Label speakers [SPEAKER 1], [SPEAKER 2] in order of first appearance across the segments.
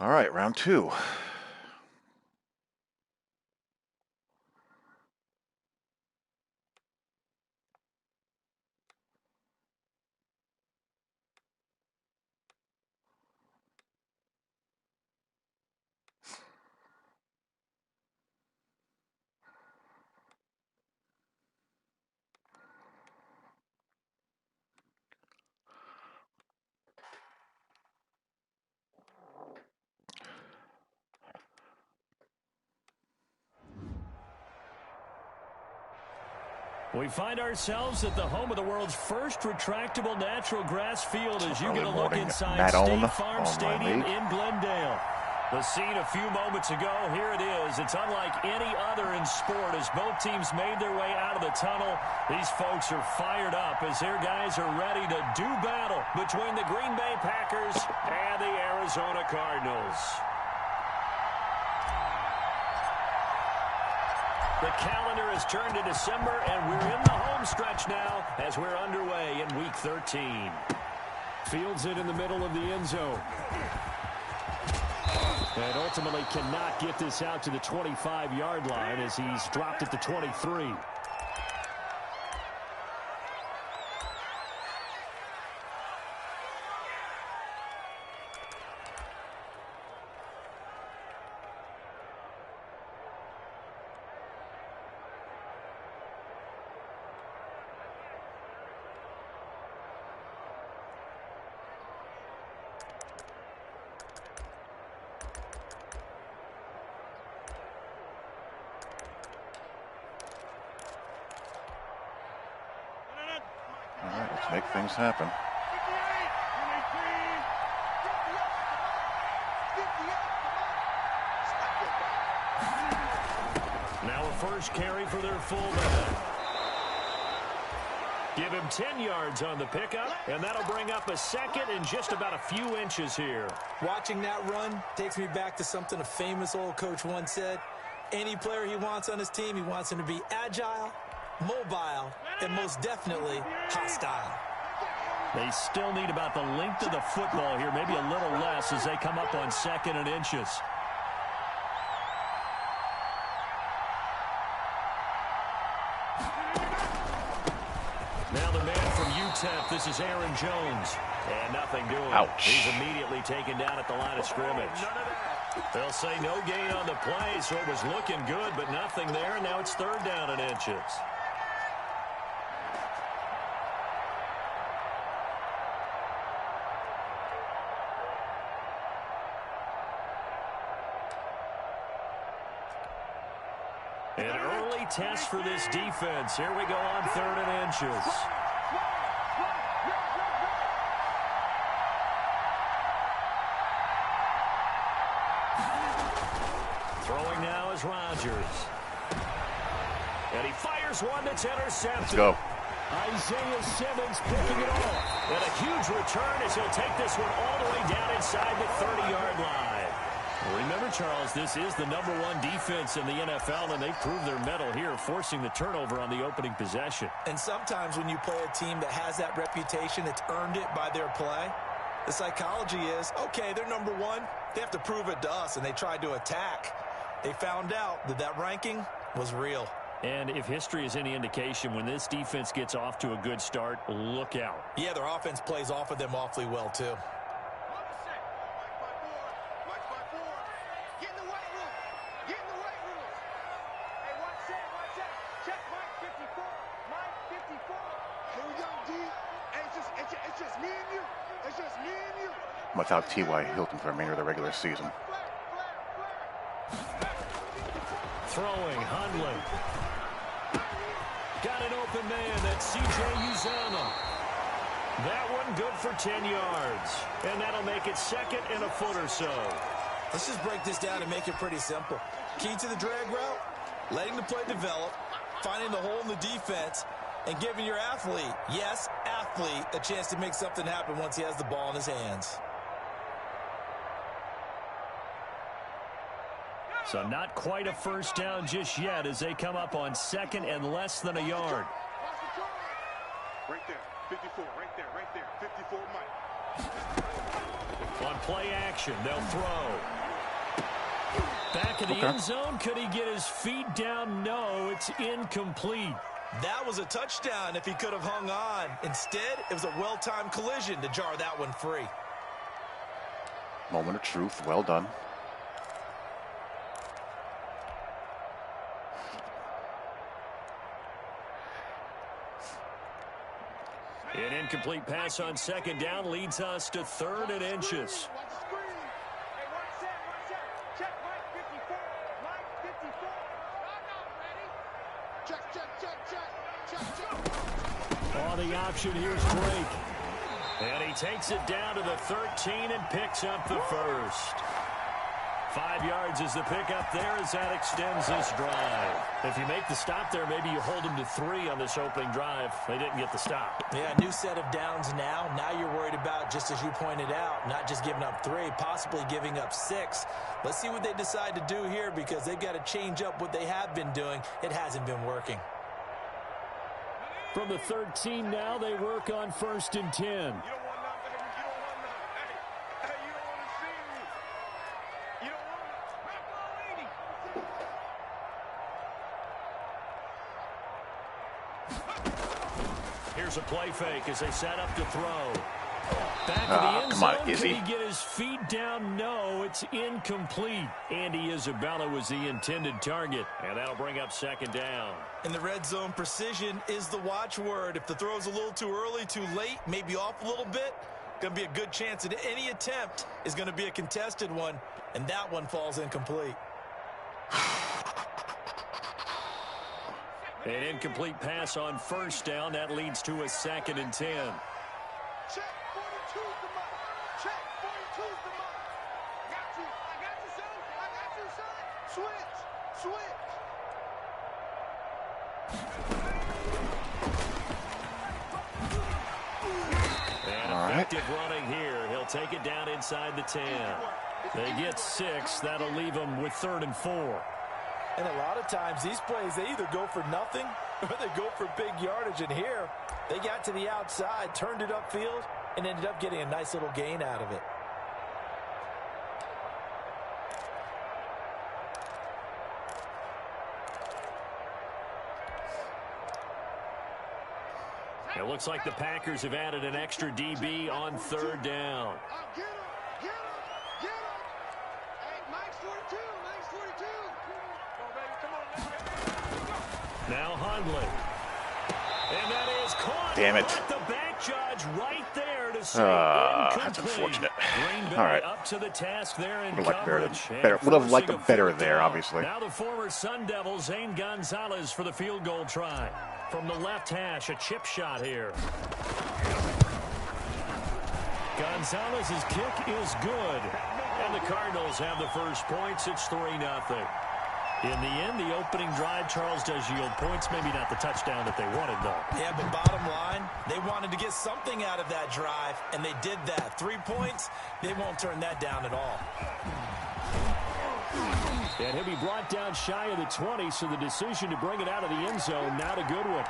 [SPEAKER 1] All right, round two.
[SPEAKER 2] We find ourselves at the home of the world's first retractable natural grass field as you get a look inside State Farm Stadium in Glendale. The scene a few moments ago, here it is. It's unlike any other in sport as both teams made their way out of the tunnel. These folks are fired up as their guys are ready to do battle between the Green Bay Packers and the Arizona Cardinals. The calendar has turned to December, and we're in the home stretch now as we're underway in Week 13. Fields it in the middle of the end zone. And ultimately cannot get this out to the 25-yard line as he's dropped at the 23.
[SPEAKER 1] All right, let's make things happen.
[SPEAKER 2] Now a first carry for their fullback. Give him 10 yards on the pickup, and that'll bring up a second in just about a few inches here.
[SPEAKER 3] Watching that run takes me back to something a famous old coach once said. Any player he wants on his team, he wants him to be agile, mobile, and most definitely hostile.
[SPEAKER 2] They still need about the length of the football here, maybe a little less as they come up on second and inches. Now the man from UTEP, this is Aaron Jones. And nothing doing.
[SPEAKER 1] Ouch.
[SPEAKER 2] He's immediately taken down at the line of scrimmage. They'll say no gain on the play, so it was looking good, but nothing there. Now it's third down and inches. An early test for this defense. Here we go on third and inches. Throwing now is Rodgers. And he fires one that's intercepted.
[SPEAKER 1] Let's go.
[SPEAKER 2] Isaiah Simmons picking it off. And a huge return as he'll take this one all the way down inside the 30-yard line. Remember, Charles, this is the #1 defense in the NFL, and they proved their mettle here, forcing the turnover on the opening possession.
[SPEAKER 3] And sometimes when you play a team that has that reputation, it's earned it by their play. The psychology is, okay, they're #1. They have to prove it to us, and they tried to attack. They found out that that ranking was real.
[SPEAKER 2] And if history is any indication, when this defense gets off to a good start, look out.
[SPEAKER 3] Yeah, their offense plays off of them awfully well, too.
[SPEAKER 1] Without T.Y. Hilton for the remainder of the regular season.
[SPEAKER 2] Throwing, Hundley. Got an open man, that's C.J. Uzomah. That one good for 10 yards. And that'll make it second and a foot or so.
[SPEAKER 3] Let's just break this down and make it pretty simple. Key to the drag route, letting the play develop, finding the hole in the defense, and giving your athlete, yes, athlete, a chance to make something happen once he has the ball in his hands.
[SPEAKER 2] So not quite a first down just yet as they come up on second and less than a yard.
[SPEAKER 4] Right there, 54, right there, 54, Mike.
[SPEAKER 2] On play action, they'll throw. Back in the end zone, could he get his feet down? No, it's incomplete.
[SPEAKER 3] That was a touchdown if he could have hung on. Instead, it was a well-timed collision to jar that one free.
[SPEAKER 1] Moment of truth. Well done.
[SPEAKER 2] An incomplete pass on second down leads us to 3rd and inches. Oh, the option here's Drake. And he takes it down to the 13 and picks up the first. 5 yards is the pickup there as that extends this drive. If you make the stop there, maybe you hold them to 3 on this opening drive. They didn't get the stop.
[SPEAKER 3] Yeah, new set of downs now. Now you're worried about, just as you pointed out, not just giving up 3, possibly giving up 6. Let's see what they decide to do here because they've got to change up what they have been doing. It hasn't been working.
[SPEAKER 2] From the 13 now, they work on 1st and 10. Here's a play fake as they set up to throw. Back to the end zone. Can he get his feet down? No, it's incomplete. Andy Isabella was the intended target, and that'll bring up 2nd down.
[SPEAKER 3] In the red zone, precision is the watchword. If the throw's a little too early, too late, maybe off a little bit, going to be a good chance that any attempt is going to be a contested one, and that one falls incomplete.
[SPEAKER 2] An incomplete pass on 1st down. That leads to a 2nd and 10.
[SPEAKER 4] Check 42's the mark. Check 42's the mark. Got you. I got you, son. I got you, son. Switch. Switch.
[SPEAKER 2] And effective running here. He'll take it down inside the 10. They get 6. That'll leave them with 3rd and 4.
[SPEAKER 3] And a lot of times, these plays, they either go for nothing or they go for big yardage. And here, they got to the outside, turned it upfield, and ended up getting a nice little gain out of it.
[SPEAKER 2] It looks like the Packers have added an extra DB on 3rd down.
[SPEAKER 4] Get him. Get him. Get him. Hey, Mike's 42. Mike's 42.
[SPEAKER 2] Now Hundley. And that is caught.
[SPEAKER 1] Damn it.
[SPEAKER 2] The back judge right there to say
[SPEAKER 1] That's unfortunate. All right.
[SPEAKER 2] Up to the task there in
[SPEAKER 1] Would have
[SPEAKER 2] coverage.
[SPEAKER 1] liked a better there, obviously.
[SPEAKER 2] Now the former Sun Devil, Zane Gonzalez, for the field goal try. From the left hash, a chip shot here. Gonzalez's kick is good. And the Cardinals have the first points. It's 3-0. In the end, the opening drive, Charles, does yield points. Maybe not the touchdown that they wanted, though.
[SPEAKER 3] Yeah, but bottom line, they wanted to get something out of that drive, and they did that. 3 points, they won't turn that down at all.
[SPEAKER 2] And he'll be brought down shy of the 20, so the decision to bring it out of the end zone, not a good one.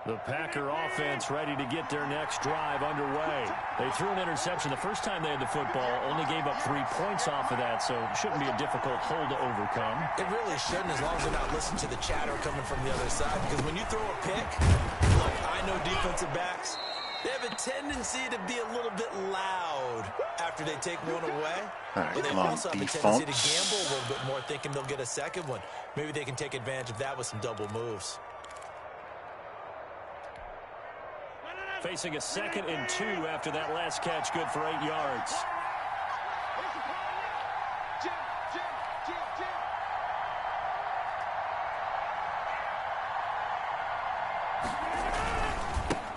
[SPEAKER 2] The Packer offense ready to get their next drive underway. They threw an interception the first time they had the football, only gave up 3 points off of that, so it shouldn't be a difficult hole to overcome.
[SPEAKER 3] It really shouldn't, as long as they're not listening to the chatter coming from the other side, because when you throw a pick, look, I know defensive backs, they have a tendency to be a little bit loud after they take one away.
[SPEAKER 1] Right,
[SPEAKER 3] but they also have a tendency to gamble a little bit more, thinking they'll get a second one. Maybe they can take advantage of that with some double moves.
[SPEAKER 2] Facing a 2nd and 2 after that last catch, good for 8 yards.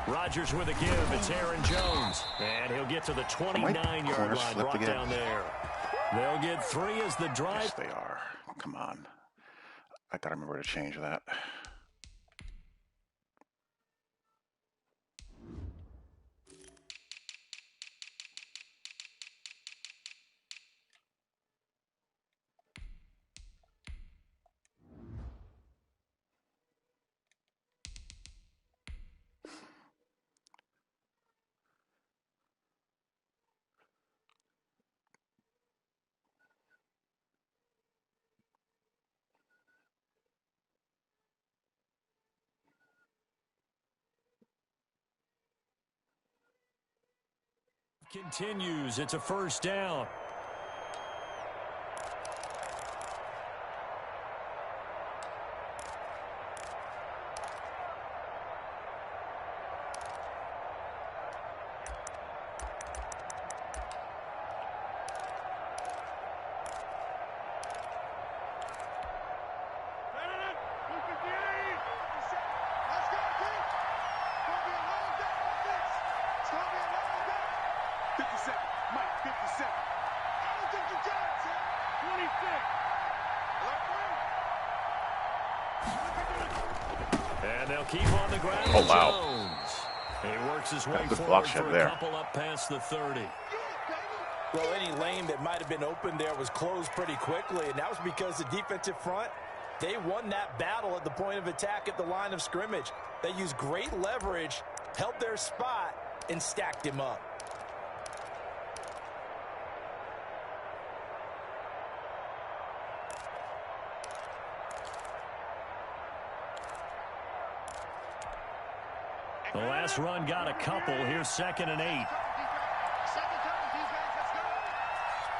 [SPEAKER 2] Rodgers with a give. It's Aaron Jones. And he'll get to the 29-yard line, brought down there. They'll get 3 as the drive.
[SPEAKER 1] Yes, they are. Come on. I gotta remember to change that.
[SPEAKER 2] Continues. It's a first down. And they'll keep on the ground.
[SPEAKER 1] Oh, wow.
[SPEAKER 2] Jones. He works his way
[SPEAKER 1] Good
[SPEAKER 2] forward
[SPEAKER 1] block
[SPEAKER 2] for
[SPEAKER 1] shot
[SPEAKER 2] a
[SPEAKER 1] there.
[SPEAKER 2] couple up past the 30.
[SPEAKER 3] Well, any lane that might have been open there was closed pretty quickly, and that was because the defensive front, they won that battle at the point of attack at the line of scrimmage. They used great leverage, held their spot, and stacked him up.
[SPEAKER 2] The last run got a couple. Here's 2nd and 8.
[SPEAKER 4] Second time, defense, let's go.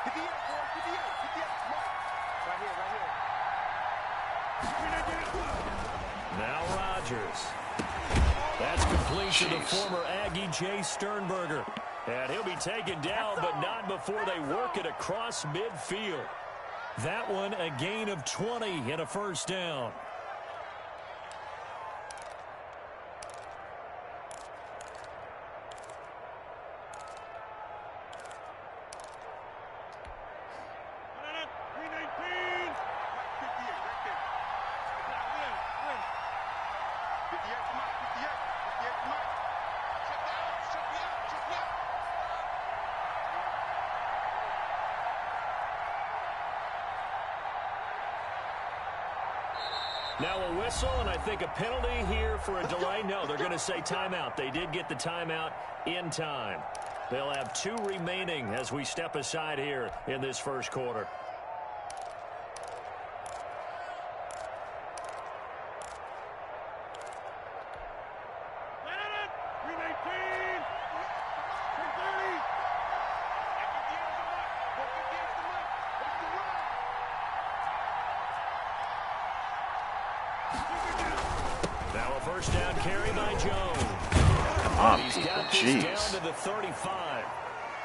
[SPEAKER 4] 58, boy, 58, 58. Right here, right here.
[SPEAKER 2] Now Rodgers. That's complete to the former Aggie Jay Sternberger. And he'll be taken down, but not before they work it across midfield. That one a gain of 20 and a first down. Now a whistle, and I think a penalty here for a delay. No, they're going to say timeout. They did get the timeout in time. They'll have 2 remaining as we step aside here in this first quarter. Now a first down carry by Jones.
[SPEAKER 1] Come on,
[SPEAKER 2] He's
[SPEAKER 1] people.
[SPEAKER 2] got this
[SPEAKER 1] Jeez.
[SPEAKER 2] down to the 35.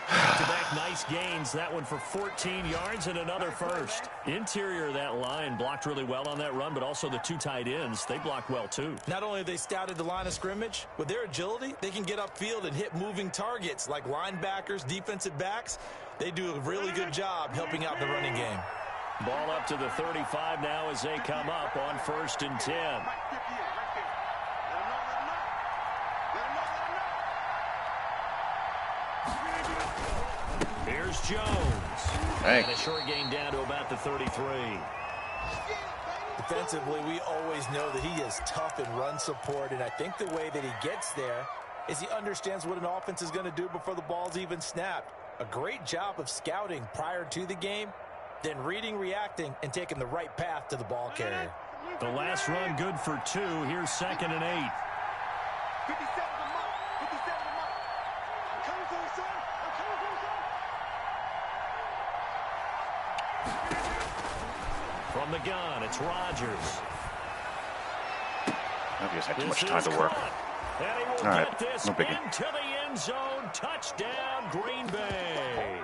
[SPEAKER 2] Back-to-back nice gains. That one for 14 yards and another first. Interior of that line blocked really well on that run, but also the 2 tight ends, they blocked well too.
[SPEAKER 3] Not only have they scouted the line of scrimmage, with their agility, they can get upfield and hit moving targets like linebackers, defensive backs. They do a really good job helping out the running game.
[SPEAKER 2] Ball up to the 35 now as they come up on 1st and 10. Here's Jones.
[SPEAKER 1] Thanks.
[SPEAKER 2] And a short gain down to about the 33.
[SPEAKER 3] Defensively, we always know that he is tough in run support, and I think the way that he gets there is he understands what an offense is going to do before the ball's even snapped. A great job of scouting prior to the game, then reading, reacting, and taking the right path to the ball carrier.
[SPEAKER 2] The last run good for 2. Here's 2nd and 8.
[SPEAKER 4] 57 to Mike. 57 to Mike. I'm coming for you, son. I'm coming for you, son.
[SPEAKER 2] From the gun, it's Rodgers.
[SPEAKER 1] I just had too much
[SPEAKER 2] This
[SPEAKER 1] time
[SPEAKER 2] is
[SPEAKER 1] to work.
[SPEAKER 2] caught. And he will
[SPEAKER 1] All right,
[SPEAKER 2] get this
[SPEAKER 1] no biggie.
[SPEAKER 2] into the end zone. Touchdown, Green Bay.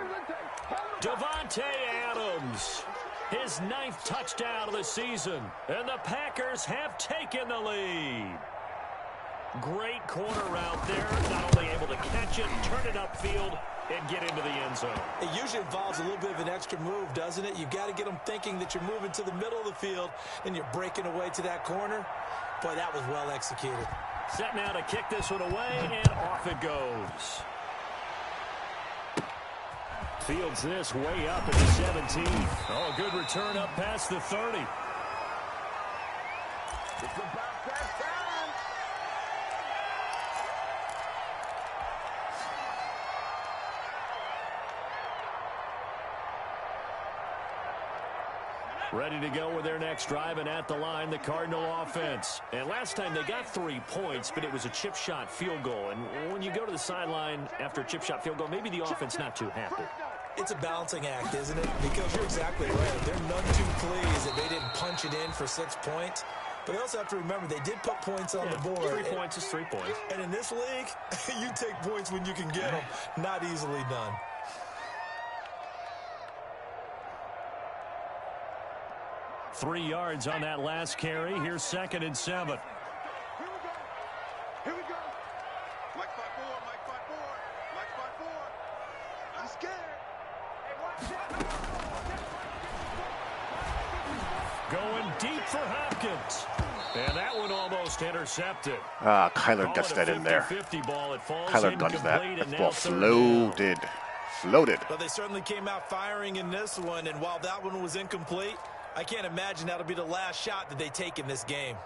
[SPEAKER 2] Davante Adams, his 9th touchdown of the season, and the Packers have taken the lead. Great corner route there, not only able to catch it, turn it upfield, and get into the end zone.
[SPEAKER 3] It usually involves a little bit of an extra move, doesn't it? You've got to get them thinking that you're moving to the middle of the field and you're breaking away to that corner. Boy, that was well executed.
[SPEAKER 2] Set now to kick this one away, and off it goes. Fields this way up at the 17. Oh, good return up past the 30.
[SPEAKER 4] It's about that time.
[SPEAKER 2] Ready to go with their next drive, and at the line, the Cardinal offense. And last time they got 3 points, but it was a chip shot field goal. And when you go to the sideline after a chip shot field goal, maybe the offense not too happy.
[SPEAKER 3] It's a balancing act, isn't it? Because you're exactly right. They're none too pleased that they didn't punch it in for 6 points. But they also have to remember they did put points on the board.
[SPEAKER 2] 3 points is 3 points.
[SPEAKER 3] And in this league, you take points when you can get them. Not easily done.
[SPEAKER 2] Three yards on that last carry. Here's 2nd and 7.
[SPEAKER 4] Here we go. Here we go. Mike 5-4, Mike 5-4, Mike 5-4. I'm scared. Hey, watch out.
[SPEAKER 2] Going deep for Hopkins. And that one almost intercepted.
[SPEAKER 1] Kyler gets that in there. Kyler guns that. That ball floated. Floated.
[SPEAKER 3] But they certainly came out firing in this one, and while that one was incomplete, I can't imagine that'll be the last shot that they take in this game.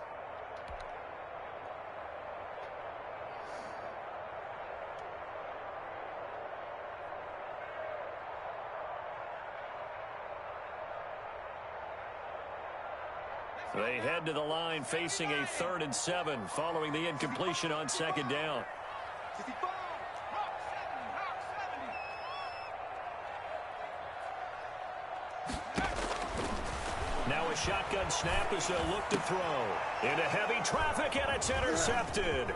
[SPEAKER 2] They head to the line facing a 3rd and 7 following the incompletion on 2nd down.
[SPEAKER 4] 65.
[SPEAKER 2] Now a shotgun snap as they'll look to throw. Into heavy traffic, and it's intercepted.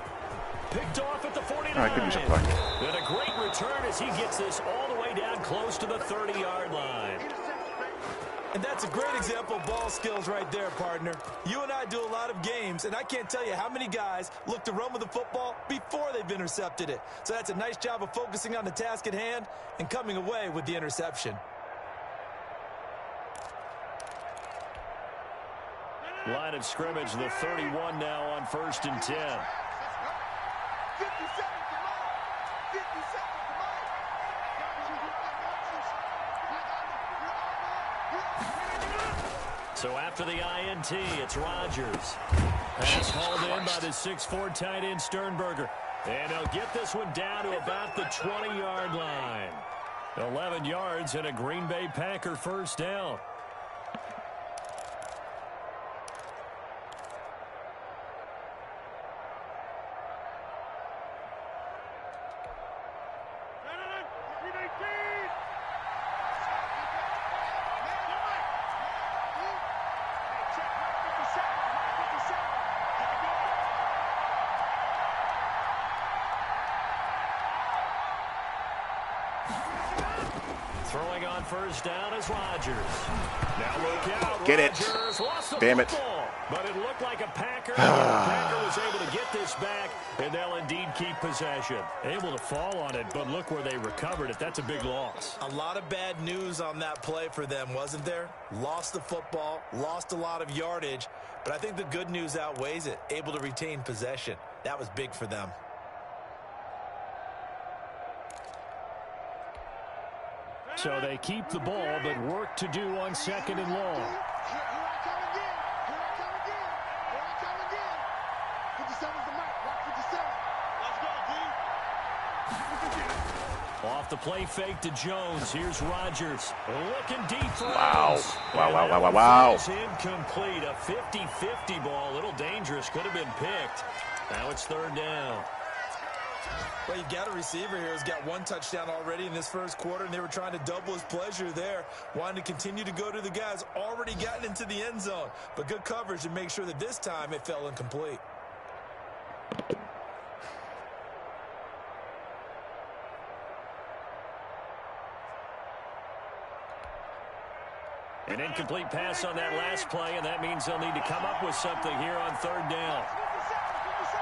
[SPEAKER 2] Picked off at the 49.
[SPEAKER 1] All right, good use of play.
[SPEAKER 2] And a great return as he gets this all the way down close to the 30-yard line.
[SPEAKER 3] And that's a great example of ball skills right there, partner. You and I do a lot of games, and I can't tell you how many guys look to run with the football before they've intercepted it. So that's a nice job of focusing on the task at hand and coming away with the interception.
[SPEAKER 2] Line of scrimmage, the 31 now on 1st and 10.
[SPEAKER 4] 50 seconds to mine. 50 seconds to mine.
[SPEAKER 2] So after the INT, it's Rodgers. Pass hauled in by the 6'4" tight end Sternberger. And he'll get this one down to about the 20-yard line. 11 yards and a Green Bay Packer first down. Throwing on first down is Rodgers. Now look out.
[SPEAKER 1] Get it. Damn it.
[SPEAKER 2] But it looked like a Packer. The Packer was able to get this back, and they'll indeed keep possession. Able to fall on it, but look where they recovered it. That's a big loss.
[SPEAKER 3] A lot of bad news on that play for them, wasn't there? Lost the football, lost a lot of yardage, but I think the good news outweighs it. Able to retain possession. That was big for them.
[SPEAKER 2] So they keep the ball, but work to do on 2nd and long.
[SPEAKER 4] Here I come again. Here I come again. Here I come again. 57's the mark. Rock 57. Let's go, D.
[SPEAKER 2] Off the play fake to Jones. Here's Rodgers. Looking deep for
[SPEAKER 1] Wow.
[SPEAKER 2] Evans.
[SPEAKER 1] Wow, wow,
[SPEAKER 2] And
[SPEAKER 1] wow,
[SPEAKER 2] that
[SPEAKER 1] wow,
[SPEAKER 2] one is incomplete. A 50-50 ball. A little dangerous. Could have been picked. Now it's 3rd down.
[SPEAKER 3] Well, you've got a receiver here who's got 1 touchdown already in this first quarter, and they were trying to double his pleasure there, wanting to continue to go to the guys already gotten into the end zone. But good coverage to make sure that this time it fell incomplete.
[SPEAKER 2] An incomplete pass on that last play, and that means they'll need to come up with something here on 3rd down.
[SPEAKER 4] 57.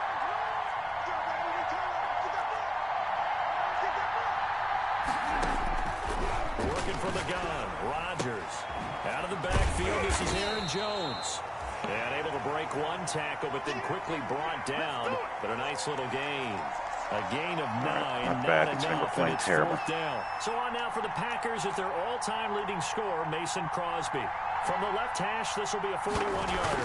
[SPEAKER 2] from the gun. Rodgers. Out of the backfield, this is Aaron Jones. And able to break one tackle, but then quickly brought down. But a nice little gain. A gain of 9.
[SPEAKER 1] Not bad, considering we're playing terrible.
[SPEAKER 2] Down. So on now for the Packers at their all-time leading scorer, Mason Crosby. From the left hash, this will be a 41-yarder.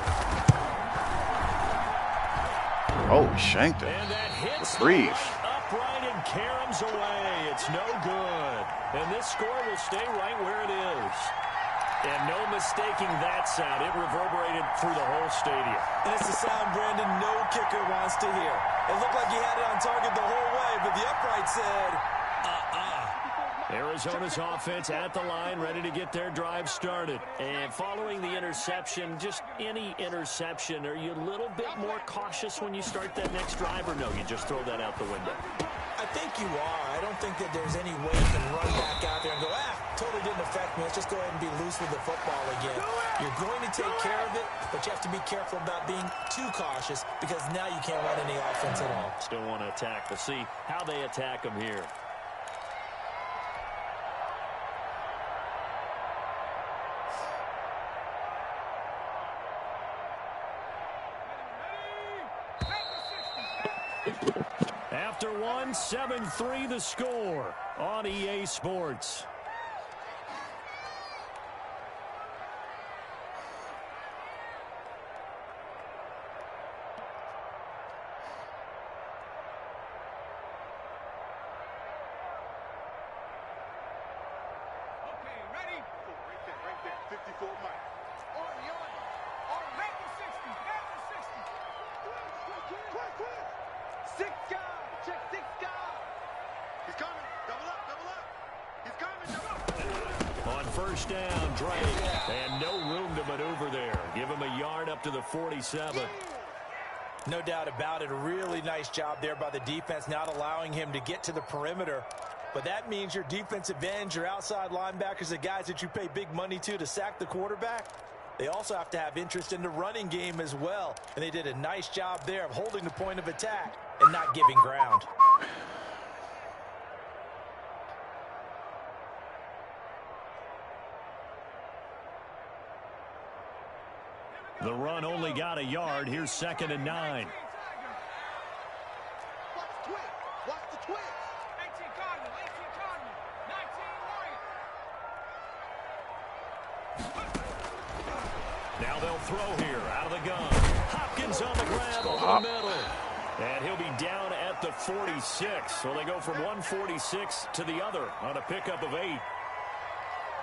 [SPEAKER 1] Oh, he shanked it.
[SPEAKER 2] And that hits
[SPEAKER 1] the breeze.
[SPEAKER 2] Upright and caroms away. It's no good. And this score will stay right where it is. And no mistaking that sound. It reverberated through the whole stadium.
[SPEAKER 3] And it's the sound Brandon no kicker wants to hear. It looked like he had it on target the whole way, but the upright said,
[SPEAKER 2] Arizona's offense at the line, ready to get their drive started. And following the interception, just any interception, are you a little bit more cautious when you start that next drive, or no, you just throw that out the window?
[SPEAKER 3] I think you are. I don't think that there's any way you can run back out there and go, totally didn't affect me. Let's just go ahead and be loose with the football again. You're going to take care of it, but you have to be careful about being too cautious because now you can't run any offense at all.
[SPEAKER 2] Still want to attack. We'll see how they attack them here. After one, 7-3 the score on EA Sports.
[SPEAKER 4] Okay, ready? Right there. 54 miles. On. Back to 60. Quick. 6 guys. Check 6 guys. He's coming. Double up. He's coming.
[SPEAKER 2] On first down, Drake. And no room to maneuver there. Give him a yard up to the 47.
[SPEAKER 3] No doubt about it. A really nice job there by the defense, not allowing him to get to the perimeter. But that means your defensive ends, your outside linebackers, the guys that you pay big money to sack the quarterback, they also have to have interest in the running game as well. And they did a nice job there of holding the point of attack and not giving ground.
[SPEAKER 2] The run only got a yard. Here's 2nd and 9.
[SPEAKER 4] Watch the twist. 18 Cardinals. 19
[SPEAKER 2] Now they'll throw here out of the gun. Hopkins on the grab over the middle. And he'll be down at the 46. So they go from 146 to the other on a pickup of 8.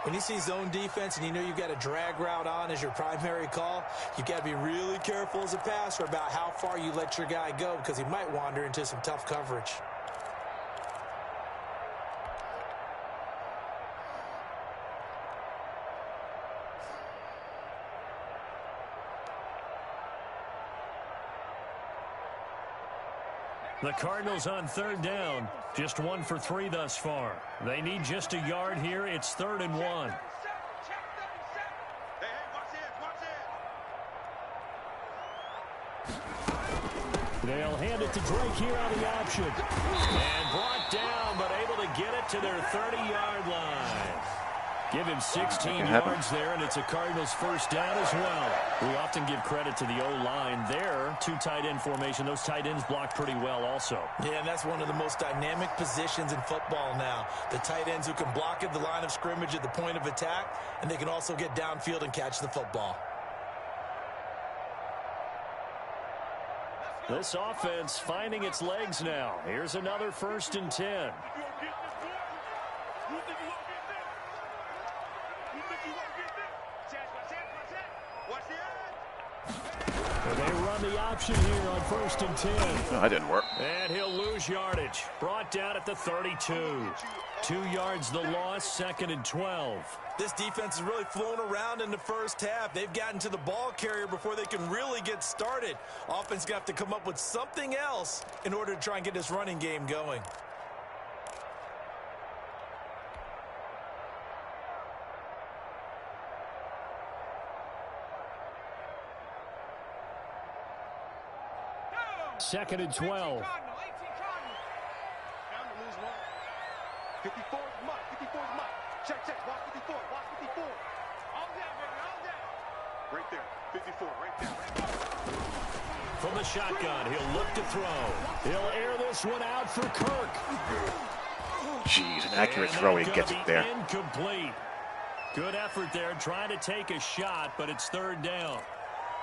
[SPEAKER 3] When you see zone defense and you know you've got a drag route on as your primary call, you've got to be really careful as a passer about how far you let your guy go because he might wander into some tough coverage.
[SPEAKER 2] The Cardinals on 3rd down. Just 1 for 3 thus far. They need just a yard here. It's 3rd and 1.
[SPEAKER 4] Hey, watch this.
[SPEAKER 2] They'll hand it to Drake here on the option. And brought down, but able to get it to their 30-yard line. Give him 16 yards there, and it's a Cardinals first down as well. We often give credit to the O-line there. 2 tight end formation. Those tight ends block pretty well also.
[SPEAKER 3] Yeah, and that's one of the most dynamic positions in football now. The tight ends who can block at the line of scrimmage at the point of attack, and they can also get downfield and catch the football.
[SPEAKER 2] This offense finding its legs now. Here's another 1st and 10. They run the option here on 1st and 10.
[SPEAKER 1] No, that didn't work.
[SPEAKER 2] And he'll lose yardage. Brought down at the 32. 2 yards the loss, 2nd and 12.
[SPEAKER 3] This defense has really flown around in the first half. They've gotten to the ball carrier before they can really get started. Offense going to have to come up with something else in order to try and get this running game going.
[SPEAKER 2] Second and 12.
[SPEAKER 4] 54 is mark. Check, check. Watch 54. Watch 54. All that, baby. All that. Right there. 54. Right there. Right there.
[SPEAKER 2] From the shotgun, he'll look to throw. He'll air this one out for Kirk.
[SPEAKER 1] Jeez, an accurate throw. He gets it there.
[SPEAKER 2] Incomplete. Good effort there, trying to take a shot, but it's third down.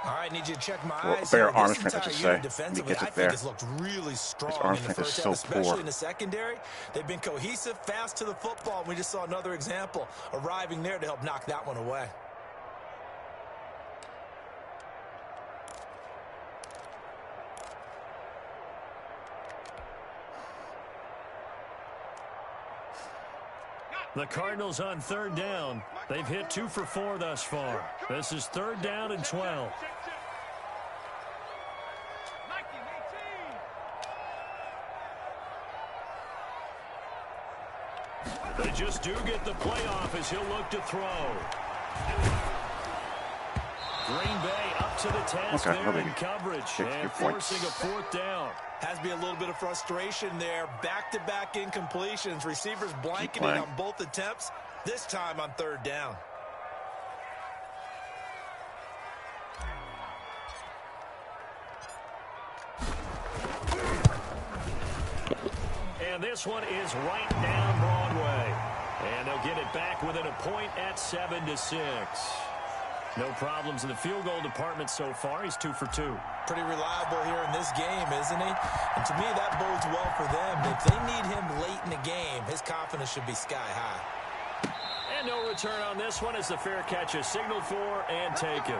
[SPEAKER 3] All right, need you to check my eyes.
[SPEAKER 1] Better arm strength, I should say. He gets it there.
[SPEAKER 3] It's looked really strong
[SPEAKER 1] His arm
[SPEAKER 3] in the
[SPEAKER 1] strength is
[SPEAKER 3] first
[SPEAKER 1] so
[SPEAKER 3] half, especially
[SPEAKER 1] poor.
[SPEAKER 3] in the secondary. They've been cohesive, fast to the football. And we just saw another example arriving there to help knock that one away.
[SPEAKER 2] The Cardinals on third down. They've hit 2 for 4 thus far. This is third down and 12. They just do get the playoff as he'll look to throw. Green Bay up to the task there in coverage and forcing a fourth down.
[SPEAKER 3] Has to be a little bit of frustration there. Back-to-back incompletions. Receivers blanketed on both attempts, this time on third down.
[SPEAKER 2] And this one is right down Broadway. And they'll get it back within a point at 7-6. No problems in the field goal department so far. He's 2 for 2.
[SPEAKER 3] Pretty reliable here in this game, isn't he? And to me, that bodes well for them. If they need him late in the game, his confidence should be sky high.
[SPEAKER 2] And no return on this one as the fair catch is signaled for and taken.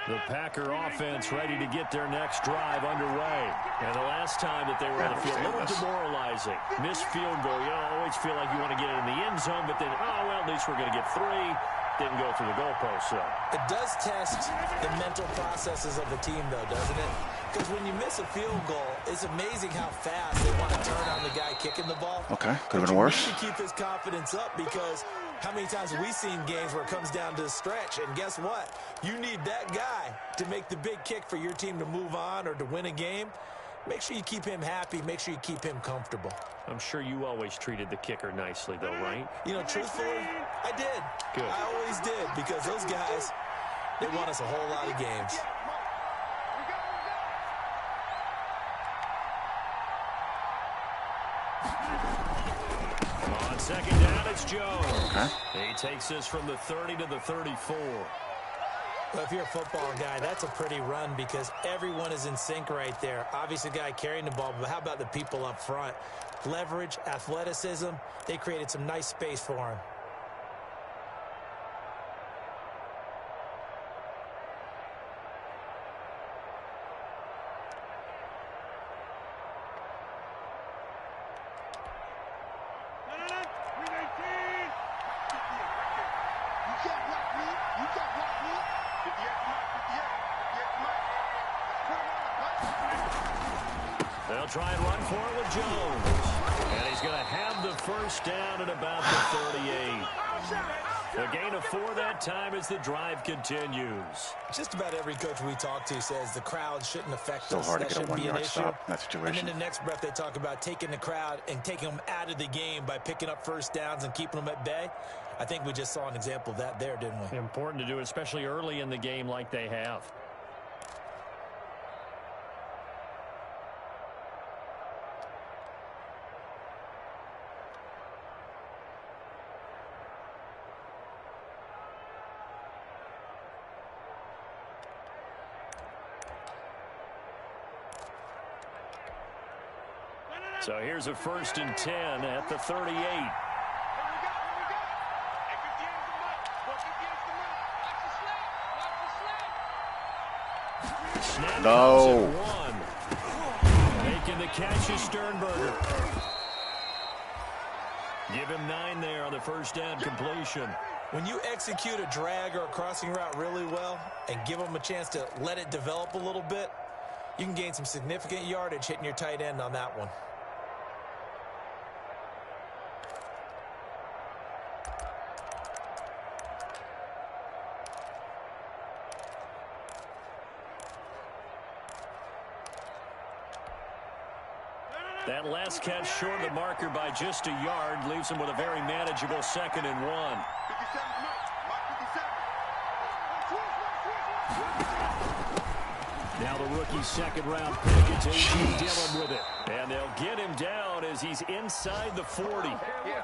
[SPEAKER 2] The Packer offense ready to get their next drive underway. And the last time that they were on the field, a little demoralizing. Missed field goal. You always feel like you want to get it in the end zone, but then, oh, well, at least we're going to get 3. Didn't go through the goalpost, so.
[SPEAKER 3] It does test the mental processes of the team, though, doesn't it? Because when you miss a field goal, it's amazing how fast they want to turn on the guy kicking the ball.
[SPEAKER 1] Okay, could have been worse.
[SPEAKER 3] You need to keep his confidence up because how many times have we seen games where it comes down to the stretch? And guess what? You need that guy to make the big kick for your team to move on or to win a game. Make sure you keep him happy. Make sure you keep him comfortable.
[SPEAKER 2] I'm sure you always treated the kicker nicely, though, right?
[SPEAKER 3] You know, truthfully, I did.
[SPEAKER 2] Good.
[SPEAKER 3] I always did because those guys, they won us a whole lot of games.
[SPEAKER 2] On second down, it's Jones.
[SPEAKER 1] Okay.
[SPEAKER 2] He takes this from the 30 to the 34.
[SPEAKER 3] Well, if you're a football guy, that's a pretty run because everyone is in sync right there. Obviously, the guy carrying the ball, but how about the people up front? Leverage, athleticism, they created some nice space for him.
[SPEAKER 2] They'll try and run for it with Jones. And he's going to have the first down at about the 38. A gain of 4 that time as the drive continues.
[SPEAKER 3] Just about every coach we talk to says the crowd shouldn't affect
[SPEAKER 1] So
[SPEAKER 3] us.
[SPEAKER 1] hard to
[SPEAKER 3] That
[SPEAKER 1] get a
[SPEAKER 3] shouldn't be an
[SPEAKER 1] 1-yard
[SPEAKER 3] issue.
[SPEAKER 1] stop in that situation.
[SPEAKER 3] And in the next breath, they talk about taking the crowd and taking them out of the game by picking up first downs and keeping them at bay. I think we just saw an example of that there, didn't we?
[SPEAKER 2] Important to do, especially early in the game like they have. So here's a 1st and 10 at the 38.
[SPEAKER 1] No.
[SPEAKER 2] Making the catch is Sternberger. Give him 9 there on the first down completion.
[SPEAKER 3] When you execute a drag or a crossing route really well and give them a chance to let it develop a little bit, you can gain some significant yardage hitting your tight end on that one.
[SPEAKER 2] That last catch short of the marker by just a yard leaves him with a very manageable 2nd and 1. Now the rookie's 2nd-round pick. It's A.J. Dillon with it. And they'll get him down as he's inside the 40.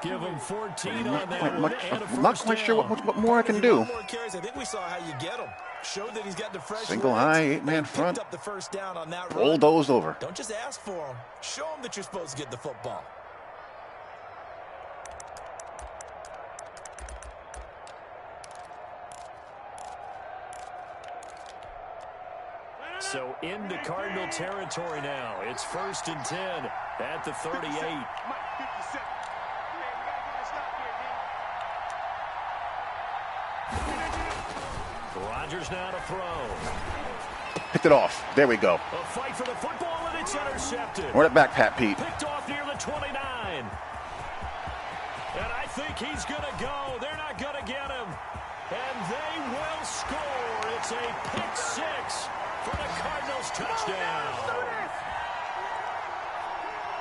[SPEAKER 2] Give him 14 on that one and a first
[SPEAKER 1] I'm not quite sure what more I can do.
[SPEAKER 3] I think we saw how you get him. Showed that he's got the fresh
[SPEAKER 1] Single high, 8-man front.
[SPEAKER 3] Up the first down on that
[SPEAKER 1] bulldoze over.
[SPEAKER 3] Don't just ask for him. Show him that you're supposed to get the football.
[SPEAKER 2] So into Cardinal territory now. It's 1st and 10 at the 38. Rodgers now to throw.
[SPEAKER 1] Picked it off. There we go.
[SPEAKER 2] A fight for the football, and it's intercepted.
[SPEAKER 1] Run it back, Pat Pete.
[SPEAKER 2] Picked off near the 29. And I think he's going to go. They're not going to get him. And they will score. It's a pick 6 for the Cardinals touchdown.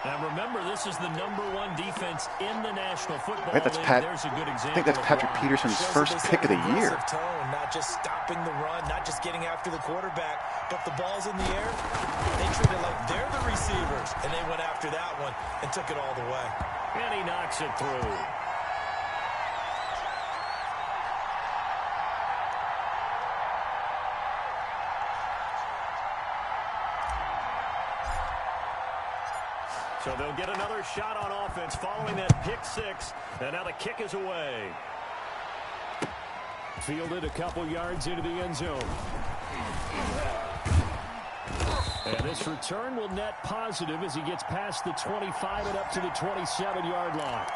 [SPEAKER 2] And remember, this is the #1 defense in the National Football League. There's a good example.
[SPEAKER 1] I think that's Patrick Peterson's first pick of the year.
[SPEAKER 3] Tone, not just stopping the run, not just getting after the quarterback, but the ball's in the air. They treat it like they're the receivers, and they went after that one and took it all the way.
[SPEAKER 2] And he knocks it through. So they'll get another shot on offense following that pick 6. And now the kick is away. Fielded a couple yards into the end zone. And this return will net positive as he gets past the 25 and up to the 27-yard line.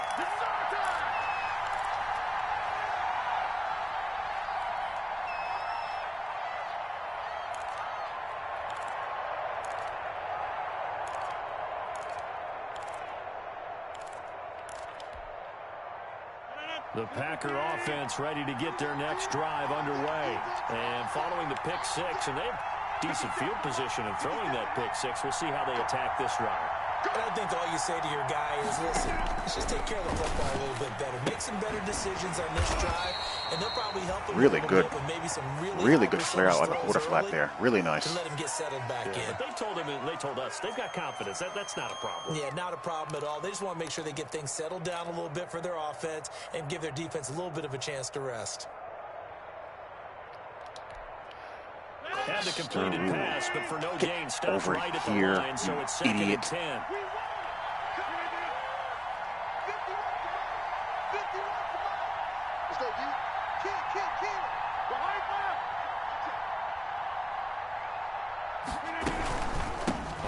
[SPEAKER 2] The Packer offense ready to get their next drive underway. And following the pick 6, and they have decent field position in throwing that pick 6. We'll see how they attack this drive.
[SPEAKER 3] And I think all you say to your guy is, listen, let's just take care of the football a little bit better. Make some better decisions on this drive, and they'll probably help them
[SPEAKER 1] really good.
[SPEAKER 3] With maybe some
[SPEAKER 1] really good flare out like a quarter flat there. Really nice.
[SPEAKER 3] To let him get settled back in.
[SPEAKER 2] But they told him, and they told us, they've got confidence. That's not a problem.
[SPEAKER 3] Yeah, not a problem at all. They just want to make sure they get things settled down a little bit for their offense and give their defense a little bit of a chance to rest.
[SPEAKER 2] Had the completed pass, but for no gain, stopped right at the line, so it's 2nd and 10.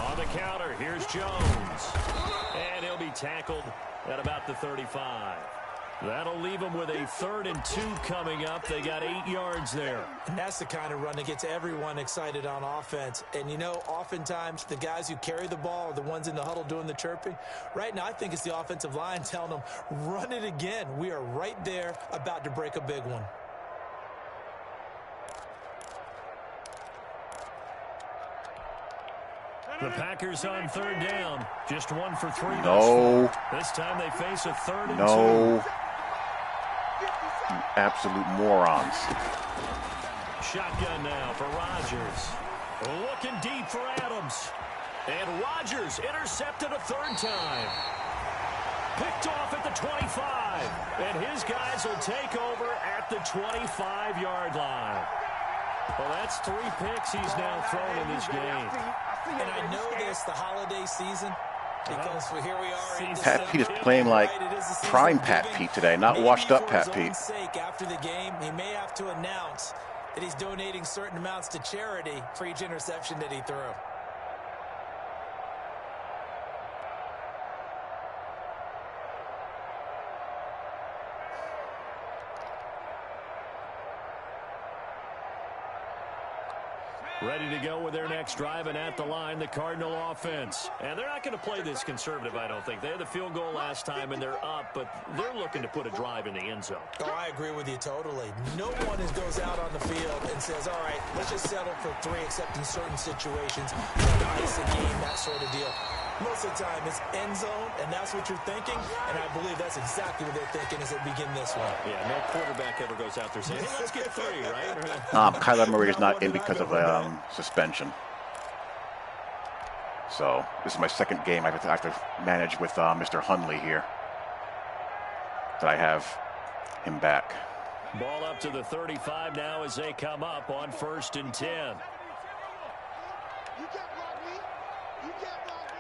[SPEAKER 2] On the counter, here's Jones. And he'll be tackled at about the 35. That'll leave them with a 3rd and 2 coming up. They got 8 yards there.
[SPEAKER 3] And that's the kind of run that gets everyone excited on offense. And, you know, oftentimes the guys who carry the ball are the ones in the huddle doing the chirping. Right now, I think it's the offensive line telling them, run it again. We are right there about to break a big one.
[SPEAKER 2] The Packers on 3rd down. Just 1 for 3.
[SPEAKER 1] No.
[SPEAKER 2] This time they face a 3rd and 2.
[SPEAKER 1] No. You absolute morons.
[SPEAKER 2] Shotgun now for Rodgers. Looking deep for Adams. And Rodgers intercepted a 3rd time. Picked off at the 25. And his guys will take over at the 25-yard line. Well, that's 3 picks he's now thrown in this game.
[SPEAKER 3] And I know this, the holiday season, because here we are.
[SPEAKER 1] Pat Pete is playing like prime Pat Pete today, not washed up Pat Pete.
[SPEAKER 3] After the game, he may have to announce that he's donating certain amounts to charity for each interception that he threw.
[SPEAKER 2] Ready to go with their next drive, and at the line, the Cardinal offense. And they're not going to play this conservative, I don't think. They had the field goal last time, and they're up, but they're looking to put a drive in the end zone.
[SPEAKER 3] Oh, I agree with you totally. No one goes out on the field and says, all right, let's just settle for 3, except in certain situations, ice a game, that sort of deal. Most of the time, it's end zone, and that's what you're thinking, and I believe that's exactly what they're thinking as they begin this one.
[SPEAKER 2] Yeah, no quarterback ever goes out there saying, hey, let's get 3, right?
[SPEAKER 1] Kyler Murray is not in because of suspension. So this is my second game I have to manage with Mr. Hundley here. That I have him back.
[SPEAKER 2] Ball up to the 35 now as they come up on 1st and 10.
[SPEAKER 4] You can't block me. You can't block me.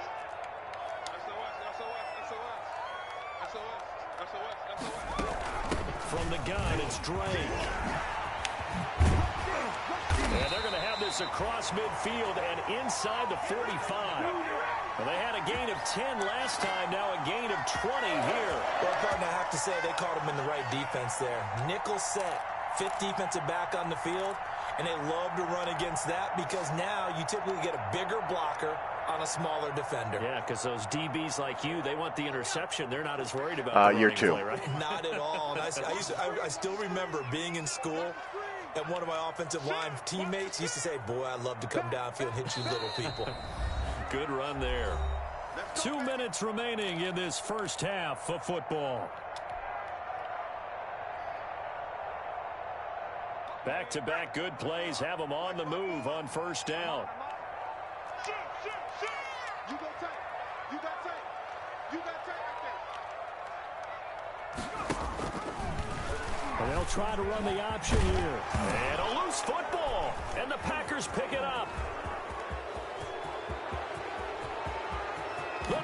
[SPEAKER 2] From the gun, it's Drake. And they're going to have this across midfield and inside the 45. Well, they had a gain of 10 last time, now a gain of 20 here.
[SPEAKER 3] Well, partner, I have to say they caught him in the right defense there. Nickel set, 5th defensive back on the field, and they love to run against that because now you typically get a bigger blocker on a smaller defender.
[SPEAKER 2] Yeah, because those DBs like you, they want the interception. They're not as worried about the
[SPEAKER 1] year
[SPEAKER 2] running
[SPEAKER 1] 2.
[SPEAKER 2] play, right?
[SPEAKER 3] Not at all. And I still remember being in school, and one of my offensive line teammates used to say, boy, I'd love to come downfield and hit you little people.
[SPEAKER 2] Good run there. 2 minutes remaining in this first half of football. Back-to-back good plays have them on the move on 1st down.
[SPEAKER 4] You go tight. You got tight. You got tight right there.
[SPEAKER 2] And they'll try to run the option here. And a loose football. And the Packers pick it up. The 20. He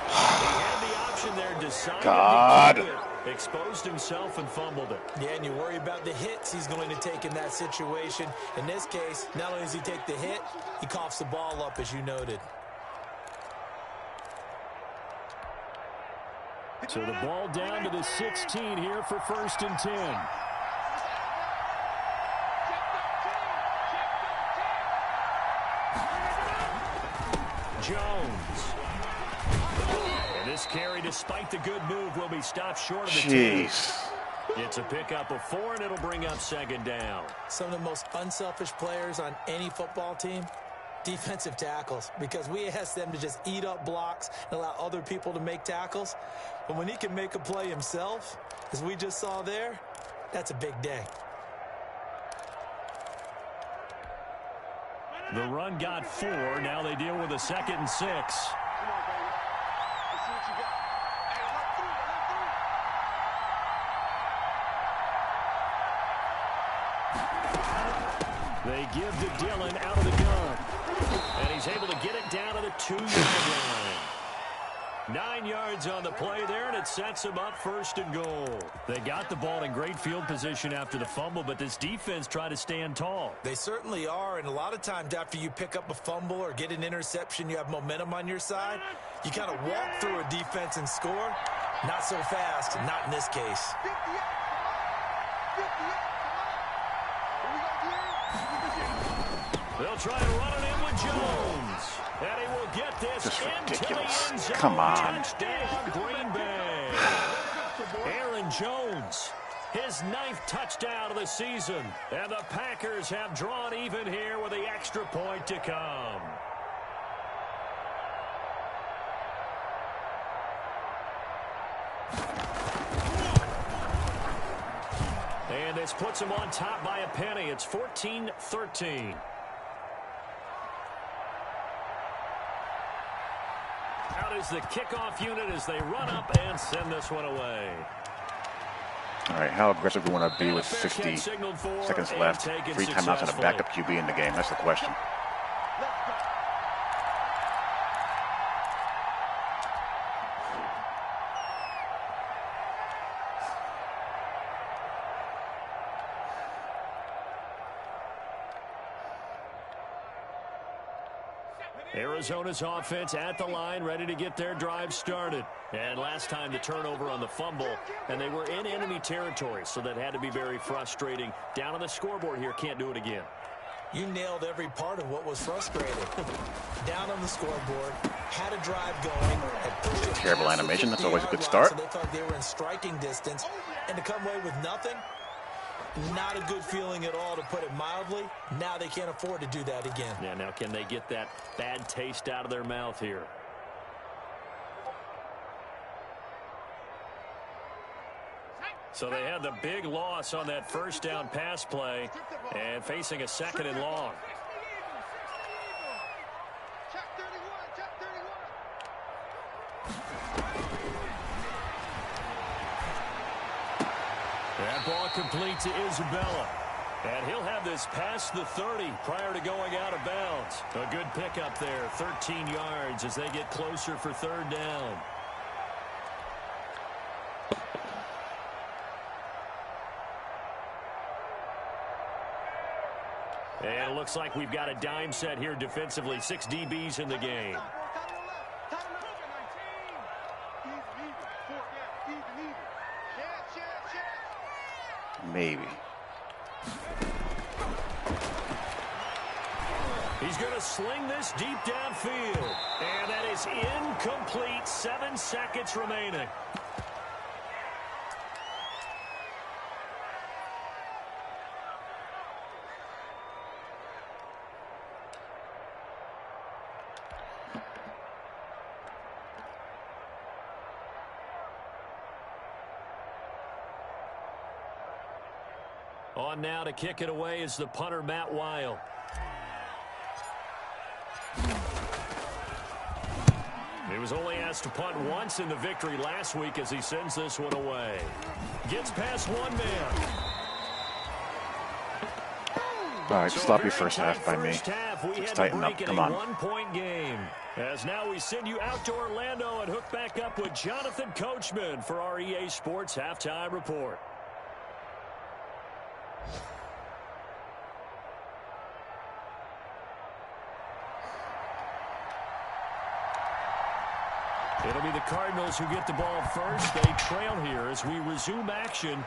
[SPEAKER 2] had the option there, decided to keep it. Exposed himself and fumbled it.
[SPEAKER 3] Yeah, and you worry about the hits he's going to take in that situation. In this case, not only does he take the hit, he coughs the ball up, as you noted.
[SPEAKER 2] So the ball down to the 16 here for 1st and 10. Jones. And this carry, despite the good move, will be stopped short of the 10. It's a pickup of 4, and it'll bring up 2nd down.
[SPEAKER 3] Some of the most unselfish players on any football team, defensive tackles, because we ask them to just eat up blocks and allow other people to make tackles. But when he can make a play himself, as we just saw there, that's a big day.
[SPEAKER 2] The run got 4. Now they deal with a 2nd and 6.
[SPEAKER 4] Come on, baby. Let's see what you got. Hey, run through.
[SPEAKER 2] They give to Dillon out of the gun. And he's able to get it down to the 2-yard line. 9 yards on the play there, and it sets him up 1st and goal. They got the ball in great field position after the fumble, but this defense tried to stand tall.
[SPEAKER 3] They certainly are, and a lot of times after you pick up a fumble or get an interception, you have momentum on your side. You kind of walk through a defense and score. Not so fast, not in this case.
[SPEAKER 4] 58, come on.
[SPEAKER 2] They'll try to run it in with Jones. And he will get this
[SPEAKER 1] Just
[SPEAKER 2] into
[SPEAKER 1] ridiculous.
[SPEAKER 2] the end zone.
[SPEAKER 1] Come on.
[SPEAKER 2] Touchdown, Green Bay. Aaron Jones, his 9th touchdown of the season. And the Packers have drawn even here with the extra point to come. And this puts them on top by a penny. It's 14-13. Out is the kickoff unit as they run up and send this one away.
[SPEAKER 1] All right, how aggressive do we want to be with 50 seconds left? 3 timeouts and a backup QB in the game. That's the question.
[SPEAKER 2] Arizona's offense at the line, ready to get their drive started. And last time the turnover on the fumble, and they were in enemy territory, so that had to be very frustrating. Down on the scoreboard here, can't do it again.
[SPEAKER 3] You nailed every part of what was frustrating. Down on the scoreboard, had a drive going.
[SPEAKER 1] Terrible animation. That's always a good start.
[SPEAKER 3] So they thought they were in striking distance, and to come away with nothing, Not a good feeling at all, to put it mildly. Now they can't afford to do that again.
[SPEAKER 2] Yeah, now can they get that bad taste out of their mouth here? So they had the big loss on that first down pass play and facing a second and long. That ball complete to Isabella. And he'll have this past the 30 prior to going out of bounds. A good pickup there, 13 yards as they get closer for third down. And it looks like we've got a dime set here defensively. 6 DBs in the game.
[SPEAKER 1] Maybe.
[SPEAKER 2] He's going to sling this deep downfield. And that is incomplete. 7 seconds remaining. On now to kick it away is the punter, Matt Weil. He was only asked to punt once in the victory last week as he sends this one away. Gets past one man.
[SPEAKER 1] All right, stop your first half by me. Let's tighten up. Come on.
[SPEAKER 2] One-point game. As now we send you out to Orlando and hook back up with Jonathan Coachman for our EA Sports Halftime Report. It'll be the Cardinals who get the ball first. They trail here as we resume action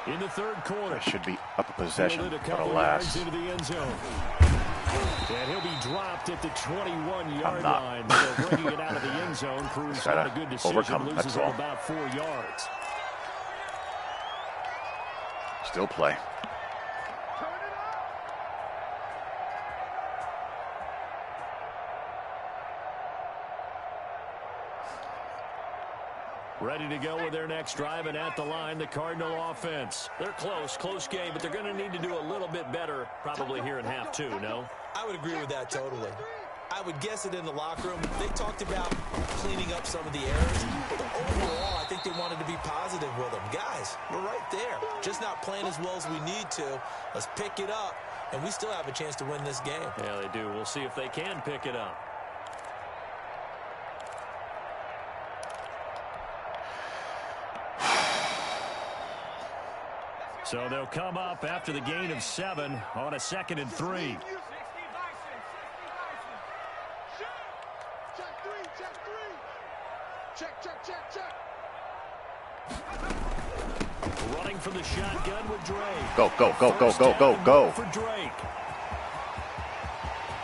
[SPEAKER 2] in the third quarter.
[SPEAKER 1] I should be up a possession, but alas.
[SPEAKER 2] Into the end zone. And he'll be dropped at the 21-yard line. So bringing it out of the end zone proves not a good decision. Loses him about 4 yards.
[SPEAKER 1] Still play.
[SPEAKER 2] Ready to go with their next drive, and at the line, the Cardinal offense. They're close game, but they're going to need to do a little bit better probably here in half two, no?
[SPEAKER 3] I would agree with that totally. I would guess it in the locker room. They talked about cleaning up some of the errors, but overall, I think they wanted to be positive with them. Guys, we're right there. Just not playing as well as we need to. Let's pick it up, and we still have a chance to win this game.
[SPEAKER 2] Yeah, they do. We'll see if they can pick it up. So they'll come up after the gain of 7 on a 2nd and 3. Running from the shotgun with Drake.
[SPEAKER 1] Go.
[SPEAKER 2] For Drake.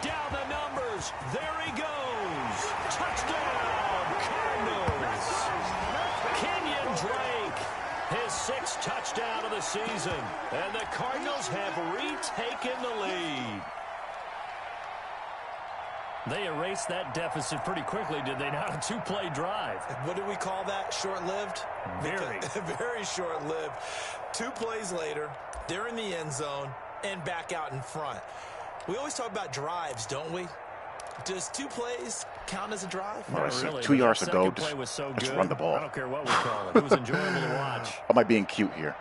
[SPEAKER 2] Down the numbers. There he goes. Touchdown, Cardinals. Kenyon Drake. His 6th touchdown of the season. And the Cardinals have retaken the lead. They erased that deficit pretty quickly, did they not? A 2-play drive.
[SPEAKER 3] What do we call that? Short-lived?
[SPEAKER 2] Very.
[SPEAKER 3] Very short-lived. 2 plays later, they're in the end zone and back out in front. We always talk about drives, don't we? Does 2 plays count as a drive?
[SPEAKER 1] Well, really. 2 yards to go, just run the ball.
[SPEAKER 2] I don't care what we call it. It was enjoyable to watch.
[SPEAKER 1] Am I being cute here?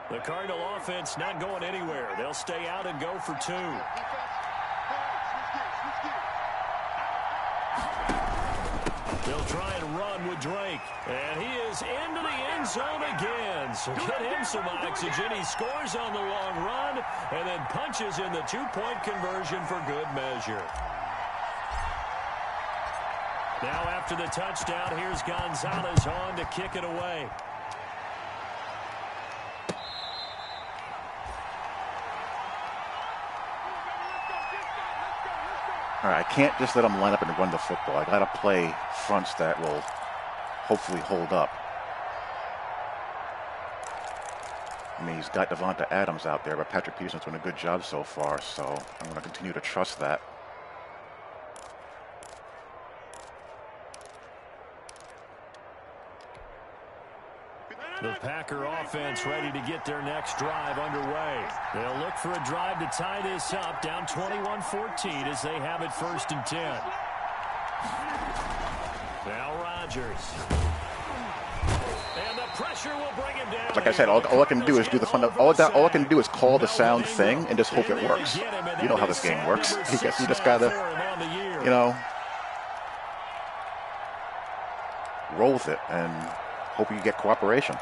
[SPEAKER 2] The Cardinal offense not going anywhere. They'll stay out and go for 2. They'll try and run with Drake. And he is into the end zone again. So get him some oxygen. He scores on the long run and then punches in the 2-point conversion for good measure. Now after the touchdown, here's Gonzalez on to kick it away.
[SPEAKER 1] All right, I can't just let them line up and run the football. I got to play fronts that will hopefully hold up. I mean, he's got Devonta Adams out there, but Patrick Peterson's doing a good job so far, so I'm going to continue to trust that.
[SPEAKER 2] The Packer offense ready to get their next drive underway. They'll look for a drive to tie this up, down 21-14 as they have it 1st and 10. Now Rodgers. And the pressure will bring him down.
[SPEAKER 1] Like I said, all I can do is do the fun. All I can do is call the sound thing and just hope it works. You know how this game works. You just gotta, you know, roll with it and hope you get cooperation.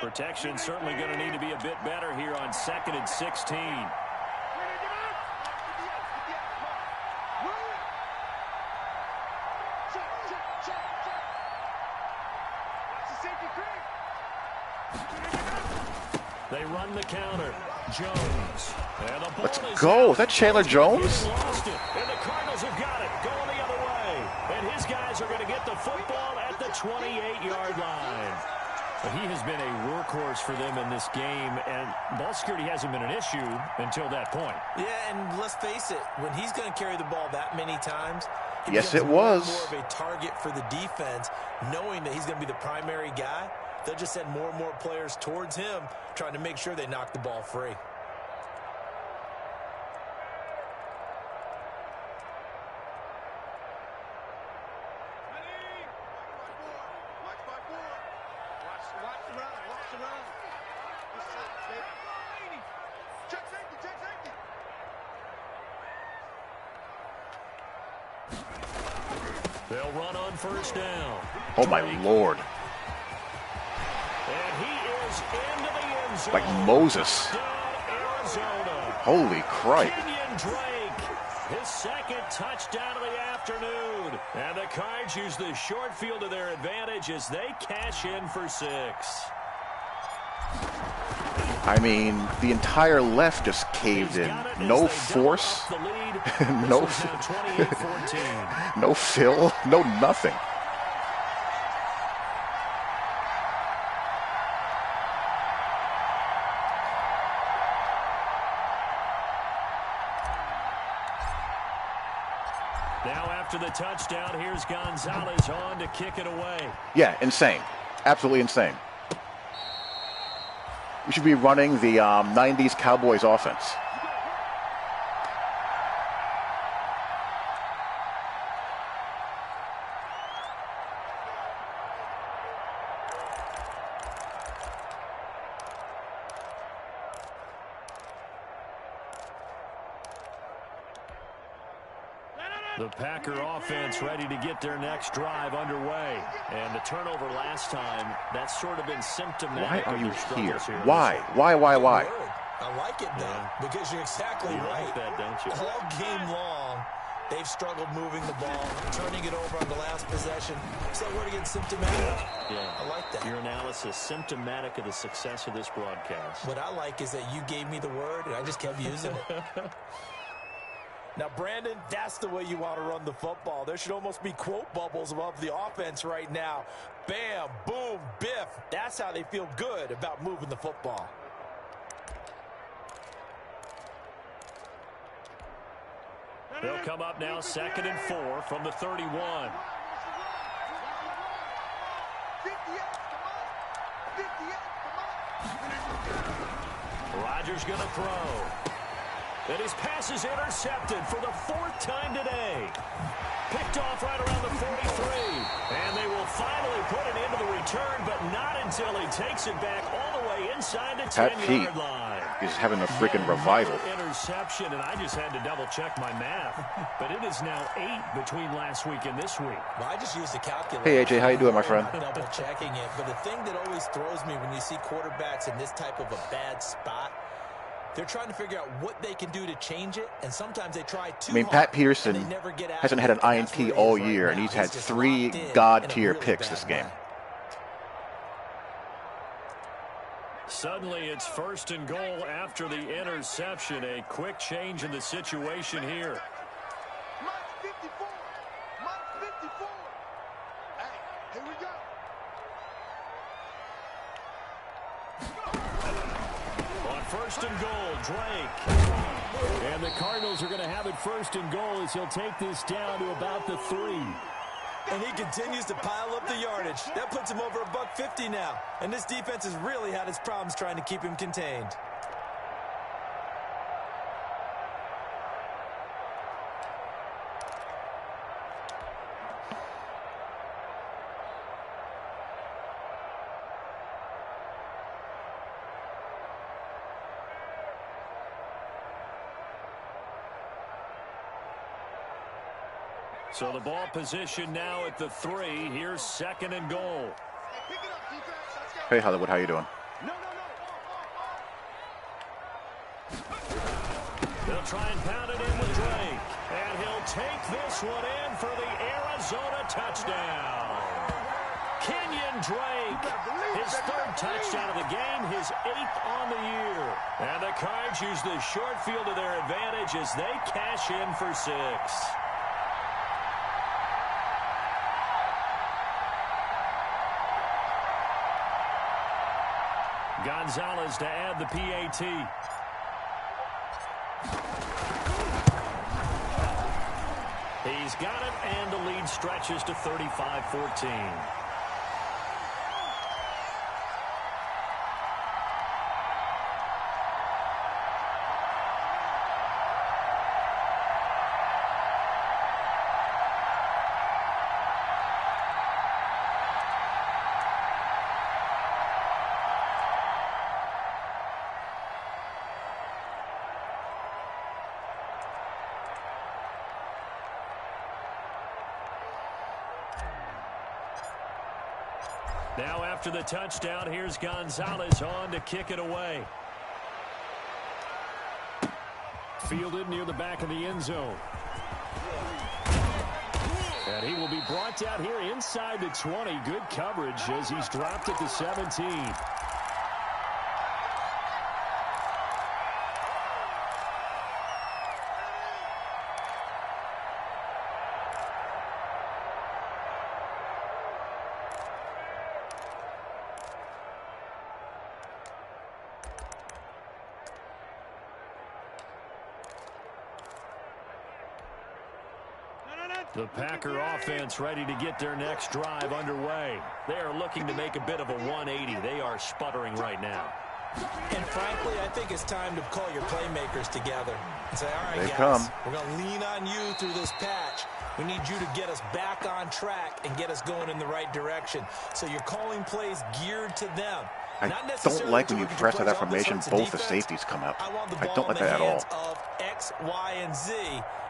[SPEAKER 2] Protection certainly going to need to be a bit better here on 2nd and 16. They run the counter. Jones.
[SPEAKER 1] Let's go. Is that Chandler Jones?
[SPEAKER 2] Lost it. And the Cardinals have got it. Going the other way. And his guys are going to get the football at the 28-yard line. But he has been a workhorse for them in this game, and ball security hasn't been an issue until that point.
[SPEAKER 3] Yeah, and let's face it, when he's going to carry the ball that many times,
[SPEAKER 1] yes, it was
[SPEAKER 3] more of a target for the defense, knowing that he's going to be the primary guy. They'll just send more and more players towards him, trying to make sure they knock the ball free.
[SPEAKER 2] They'll run on 1st down.
[SPEAKER 1] Oh, my Lord.
[SPEAKER 2] And he is into the end zone.
[SPEAKER 1] Like Moses. Holy crap.
[SPEAKER 2] Kenyon Drake, his 2nd touchdown of the afternoon. And the Cards use the short field to their advantage as they cash in for 6.
[SPEAKER 1] I mean, the entire left just caved in. No force, no fill, no nothing.
[SPEAKER 2] Now after the touchdown, here's Gonzalez on to kick it away.
[SPEAKER 1] Yeah, insane. Absolutely insane. We should be running the 90s Cowboys offense.
[SPEAKER 2] The Packer offense ready to get their next drive underway. And the turnover last time, that's sort of been symptomatic.
[SPEAKER 1] Why are you here? Why? Why?
[SPEAKER 3] I like it, though, because you're exactly right.
[SPEAKER 2] Like that, don't you?
[SPEAKER 3] All game long, they've struggled moving the ball, turning it over on the last possession. So we're going to get symptomatic.
[SPEAKER 2] Yeah,
[SPEAKER 3] I like that.
[SPEAKER 2] Your analysis, symptomatic of the success of this broadcast.
[SPEAKER 3] What I like is that you gave me the word, and I just kept using it. Now, Brandon, that's the way you want to run the football. There should almost be quote bubbles above the offense right now. Bam, boom, biff. That's how they feel good about moving the football.
[SPEAKER 2] They'll come up now 2nd and 4 from the 31. Rodgers going to throw. And his pass is intercepted for the 4th time today. Picked off right around the 43. And they will finally put it into the return, but not until he takes it back all the way inside the 10-yard line.
[SPEAKER 1] He's having a freaking revival.
[SPEAKER 2] Interception, and I just had to double-check my math. But it is now 8 between last week and this week.
[SPEAKER 3] Well, I just used the calculator.
[SPEAKER 1] Hey, AJ, how you doing, my friend?
[SPEAKER 3] Double-checking it. But the thing that always throws me when you see quarterbacks in this type of a bad spot, they're trying to figure out what they can do to change it, and sometimes they try too hard.
[SPEAKER 1] Pat Peterson hasn't had an INT all year, and he's had 3 God-tier picks this game.
[SPEAKER 2] Suddenly, it's 1st and goal after the interception. A quick change in the situation here.
[SPEAKER 4] Mike 54. Mike 54. Hey, here we go.
[SPEAKER 2] On 1st and goal, Drake. And the Cardinals are going to have it 1st and goal as he'll take this down to about the 3.
[SPEAKER 3] And he continues to pile up the yardage. That puts him over $150 now. And this defense has really had its problems trying to keep him contained.
[SPEAKER 2] So the ball position now at the 3. Here's 2nd and goal.
[SPEAKER 4] Hey, pick it up, defense. Let's go.
[SPEAKER 1] Hey, Hollywood, how you doing?
[SPEAKER 4] No.
[SPEAKER 2] They'll try and pound it in with Drake. And he'll take this one in for the Arizona touchdown. Kenyon Drake, his 3rd touchdown of the game, his 8th on the year. And the Cards use the short field to their advantage as they cash in for 6. Gonzalez to add the PAT. He's got it, and the lead stretches to 35-14. Now after the touchdown, here's Gonzalez on to kick it away. Fielded near the back of the end zone. And he will be brought down here inside the 20. Good coverage as he's dropped at the 17. The Packer offense ready to get their next drive underway. They are looking to make a bit of a 180. They are sputtering right now.
[SPEAKER 3] And frankly, I think it's time to call your playmakers together and say, all right,
[SPEAKER 1] They
[SPEAKER 3] guys,
[SPEAKER 1] come.
[SPEAKER 3] we're going to lean on you through this patch. We need you to get us back on track and get us going in the right direction. So you're calling plays geared to them.
[SPEAKER 1] I don't like when you press that formation, both the safeties come out. I don't like that at all.
[SPEAKER 3] Of X, Y, and Z,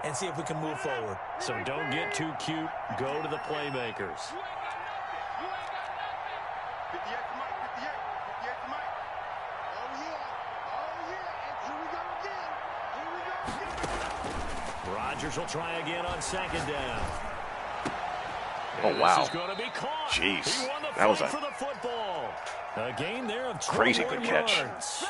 [SPEAKER 3] and see if we can move forward.
[SPEAKER 2] So don't get too cute. Go to the playmakers.
[SPEAKER 4] 58 to Mike, 58 to Mike. Oh, yeah. And here we go again.
[SPEAKER 2] Rodgers will try again on 2nd down.
[SPEAKER 1] Oh, wow.
[SPEAKER 2] This is going to be caught.
[SPEAKER 1] Jeez.
[SPEAKER 2] He won the
[SPEAKER 1] That was
[SPEAKER 2] fight
[SPEAKER 1] a
[SPEAKER 2] for the football. A gain there of
[SPEAKER 1] crazy good catch.
[SPEAKER 2] Yards.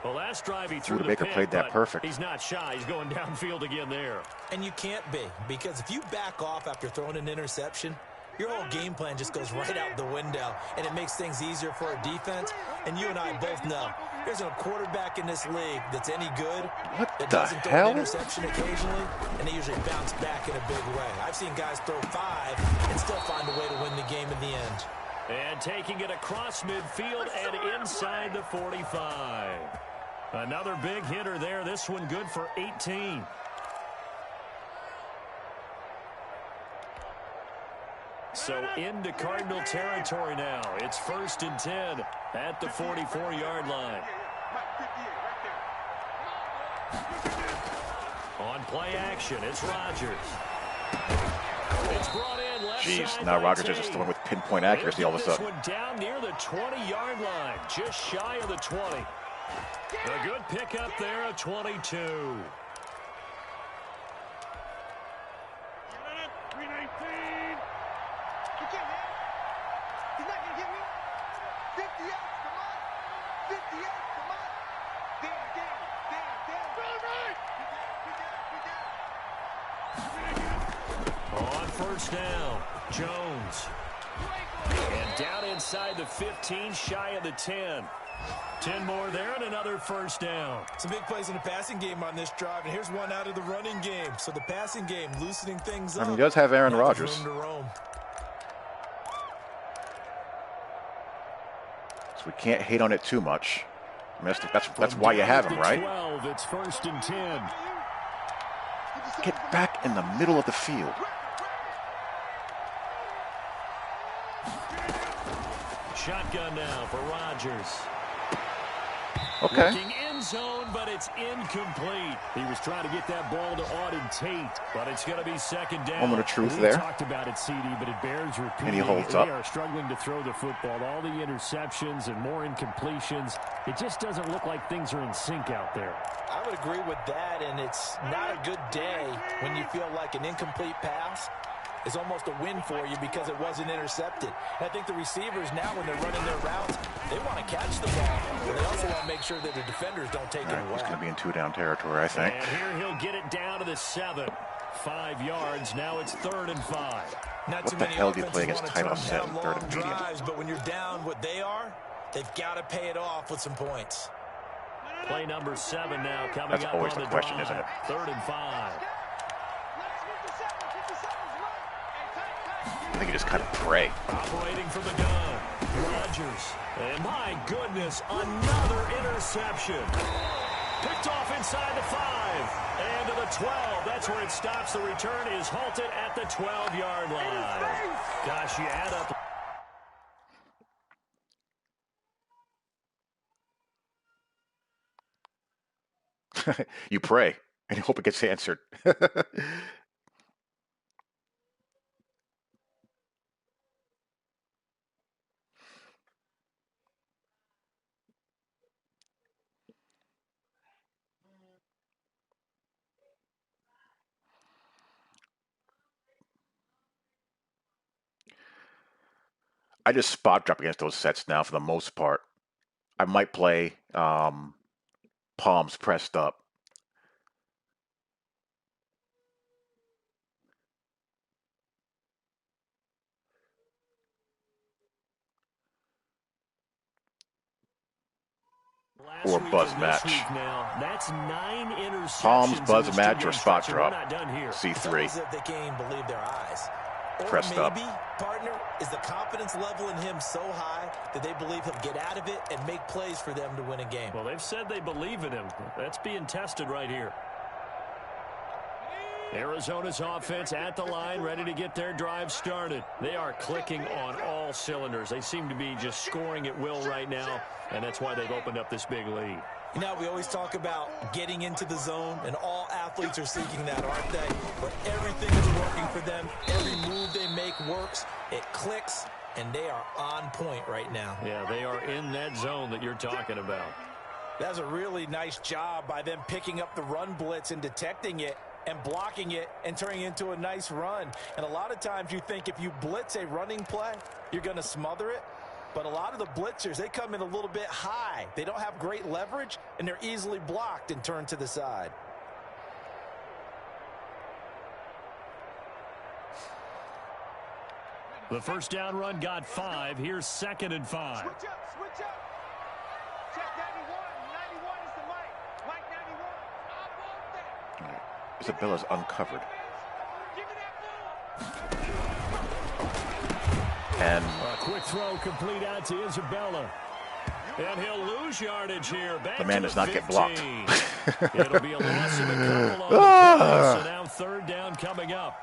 [SPEAKER 2] Well, last drive he threw the
[SPEAKER 1] Baker
[SPEAKER 2] pick,
[SPEAKER 1] played that
[SPEAKER 2] but
[SPEAKER 1] perfect.
[SPEAKER 2] He's not shy. He's going downfield again there.
[SPEAKER 3] And you can't be, because if you back off after throwing an interception, your whole game plan just goes right out the window, and it makes things easier for a defense. And you and I both know there's a quarterback in this league that's any good
[SPEAKER 1] What
[SPEAKER 3] that
[SPEAKER 1] the
[SPEAKER 3] doesn't throw
[SPEAKER 1] hell?
[SPEAKER 3] an interception occasionally, and they usually bounce back in a big way. I've seen guys throw 5 and still find a way to win the game in the end.
[SPEAKER 2] And taking it across midfield and inside the 45. Another big hitter there. This one good for 18. So into Cardinal territory now. It's 1st and 10 at the 44-yard line. On play action, it's Rodgers. It's brought in left
[SPEAKER 1] Jeez,
[SPEAKER 2] side
[SPEAKER 1] now
[SPEAKER 2] by
[SPEAKER 1] Rodgers is
[SPEAKER 2] Tate.
[SPEAKER 1] just throwing with pinpoint accuracy all of a
[SPEAKER 2] This
[SPEAKER 1] sudden.
[SPEAKER 2] one down near the 20-yard line, just shy of the 20. A good pickup there at 22.
[SPEAKER 4] 319. You can't hit. He's not going to get me. 58 to Mike.
[SPEAKER 2] On first down, Jones. And down inside the 15, shy of the 10. 10 more there and another first down.
[SPEAKER 3] Some big plays in the passing game on this drive, and here's one out of the running game. So the passing game loosening things up.
[SPEAKER 1] I mean, he does have Aaron Rodgers.
[SPEAKER 3] Room to roam.
[SPEAKER 1] So we can't hate on it too much. I mean, that's why you have him, right?
[SPEAKER 2] 12, it's first and 10.
[SPEAKER 1] Get back in the middle of the field.
[SPEAKER 2] Shotgun now for Rodgers.
[SPEAKER 1] Okay.
[SPEAKER 2] Looking end zone, but it's incomplete. He was trying to get that ball to Auden Tate, but it's going to be second down.
[SPEAKER 1] Moment of truth
[SPEAKER 2] we
[SPEAKER 1] there.
[SPEAKER 2] Talked about it, CD, but it bears repeating.
[SPEAKER 1] And he holds up.
[SPEAKER 2] They are struggling to throw the football. All the interceptions and more incompletions. It just doesn't look like things are in sync out there.
[SPEAKER 3] I would agree with that, and it's not a good day when you feel like an incomplete pass is almost a win for you because it wasn't intercepted. And I think the receivers now, when they're running their routes, they want to catch the ball, but they also want to make sure that the defenders don't take it away.
[SPEAKER 1] He's going to be in 2-down territory, I think.
[SPEAKER 2] And here he'll get it down to the 7. 5 yards. Now it's 3rd and 5.
[SPEAKER 3] Not
[SPEAKER 1] What the hell do you play against tight offset in 3rd and medium?
[SPEAKER 3] But when you're down what they are, they've got to pay it off with some points.
[SPEAKER 2] Play number 7 now coming
[SPEAKER 1] That's
[SPEAKER 2] up
[SPEAKER 1] always
[SPEAKER 2] on
[SPEAKER 1] the
[SPEAKER 2] the
[SPEAKER 1] question,
[SPEAKER 2] drive.
[SPEAKER 1] isn't it?
[SPEAKER 2] 3rd and 5.
[SPEAKER 1] I think you just kind of pray.
[SPEAKER 2] Operating from the gun, Rodgers. And my goodness, another interception. Picked off inside the 5. And to the 12. That's where it stops. The return is halted at the 12-yard line. Gosh, you add up.
[SPEAKER 1] You pray and you hope it gets answered. I just spot drop against those sets now for the most part. I might play palms pressed up. Or buzz match.
[SPEAKER 2] That's 9 interceptions.
[SPEAKER 1] Palms, buzz match, or spot drop.
[SPEAKER 3] C3. It's that they can't even believe their eyes. Or
[SPEAKER 1] Pressed
[SPEAKER 3] maybe,
[SPEAKER 1] up.
[SPEAKER 3] partner, is the confidence level in him so high that they believe he'll get out of it and make plays for them to win a game?
[SPEAKER 2] Well, they've said they believe in him. That's being tested right here. Arizona's offense at the line, ready to get their drive started. They are clicking on all cylinders. They seem to be just scoring at will right now, and that's why they've opened up this big lead.
[SPEAKER 3] You know, we always talk about getting into the zone, and all athletes are seeking that, aren't they? But everything is working for them. Every move they make works. It clicks, and they are on point right now.
[SPEAKER 2] Yeah, they are in that zone that you're talking about.
[SPEAKER 3] That's a really nice job by them picking up the run blitz and detecting it and blocking it and turning it into a nice run. And a lot of times you think if you blitz a running play, you're going to smother it. But a lot of the blitzers, they come in a little bit high. They don't have great leverage, and they're easily blocked and turned to the side.
[SPEAKER 2] The first down run got 5. Here's 2nd and 5.
[SPEAKER 4] Switch up, switch up. Check 91. 91 is the mic. Mic 91. I want that.
[SPEAKER 1] Isabella's uncovered.
[SPEAKER 4] Give me that ball.
[SPEAKER 1] And
[SPEAKER 2] a quick throw complete out to Isabella. And he'll lose yardage here. Back
[SPEAKER 1] the man
[SPEAKER 2] to
[SPEAKER 1] does not
[SPEAKER 2] 15.
[SPEAKER 1] get blocked.
[SPEAKER 2] It'll be a loss of a couple on the play, so now 3rd down coming up.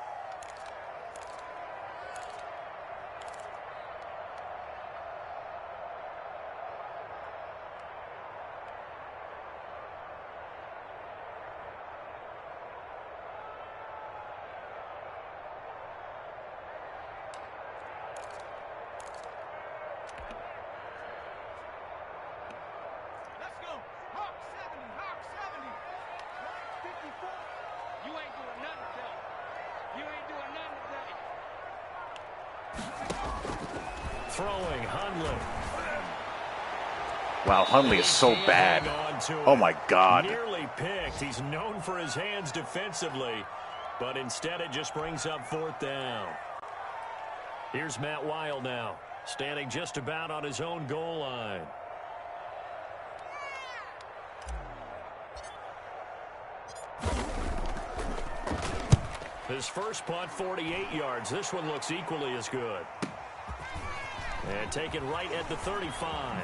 [SPEAKER 2] Throwing, Hundley.
[SPEAKER 1] Wow, Hundley is so bad. Oh, my God.
[SPEAKER 2] Nearly picked. He's known for his hands defensively. But instead it just brings up 4th down. Here's Matt Weil now, standing just about on his own goal line. His first punt, 48 yards. This one looks equally as good. And taken right at the 35.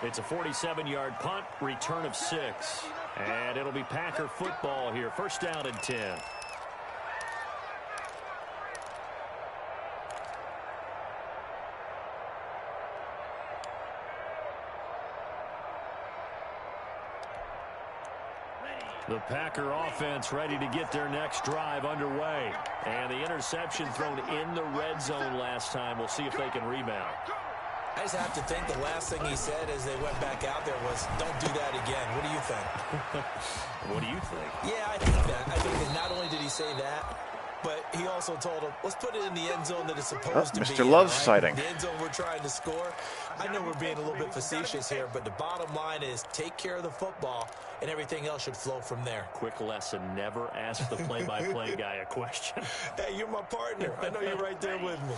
[SPEAKER 2] It's a 47-yard punt, return of 6. And it'll be Packer football here. First down and 10. The Packer offense ready to get their next drive underway. And the interception thrown in the red zone last time. We'll see if they can rebound.
[SPEAKER 3] I just have to think the last thing he said as they went back out there was, don't do that again. What do you think?
[SPEAKER 2] What do you think?
[SPEAKER 3] Yeah, I think that. I think that not only did he say that, but he also told him, let's put it in the end zone that it's supposed to be.
[SPEAKER 1] Mr. Love's sighting.
[SPEAKER 3] The end zone we're trying to score. I know we're being a little bit facetious here, but the bottom line is take care of the football, and everything else should flow from there.
[SPEAKER 2] Quick lesson, never ask the play-by-play guy a question.
[SPEAKER 3] Hey, you're my partner. I know you're right there with me.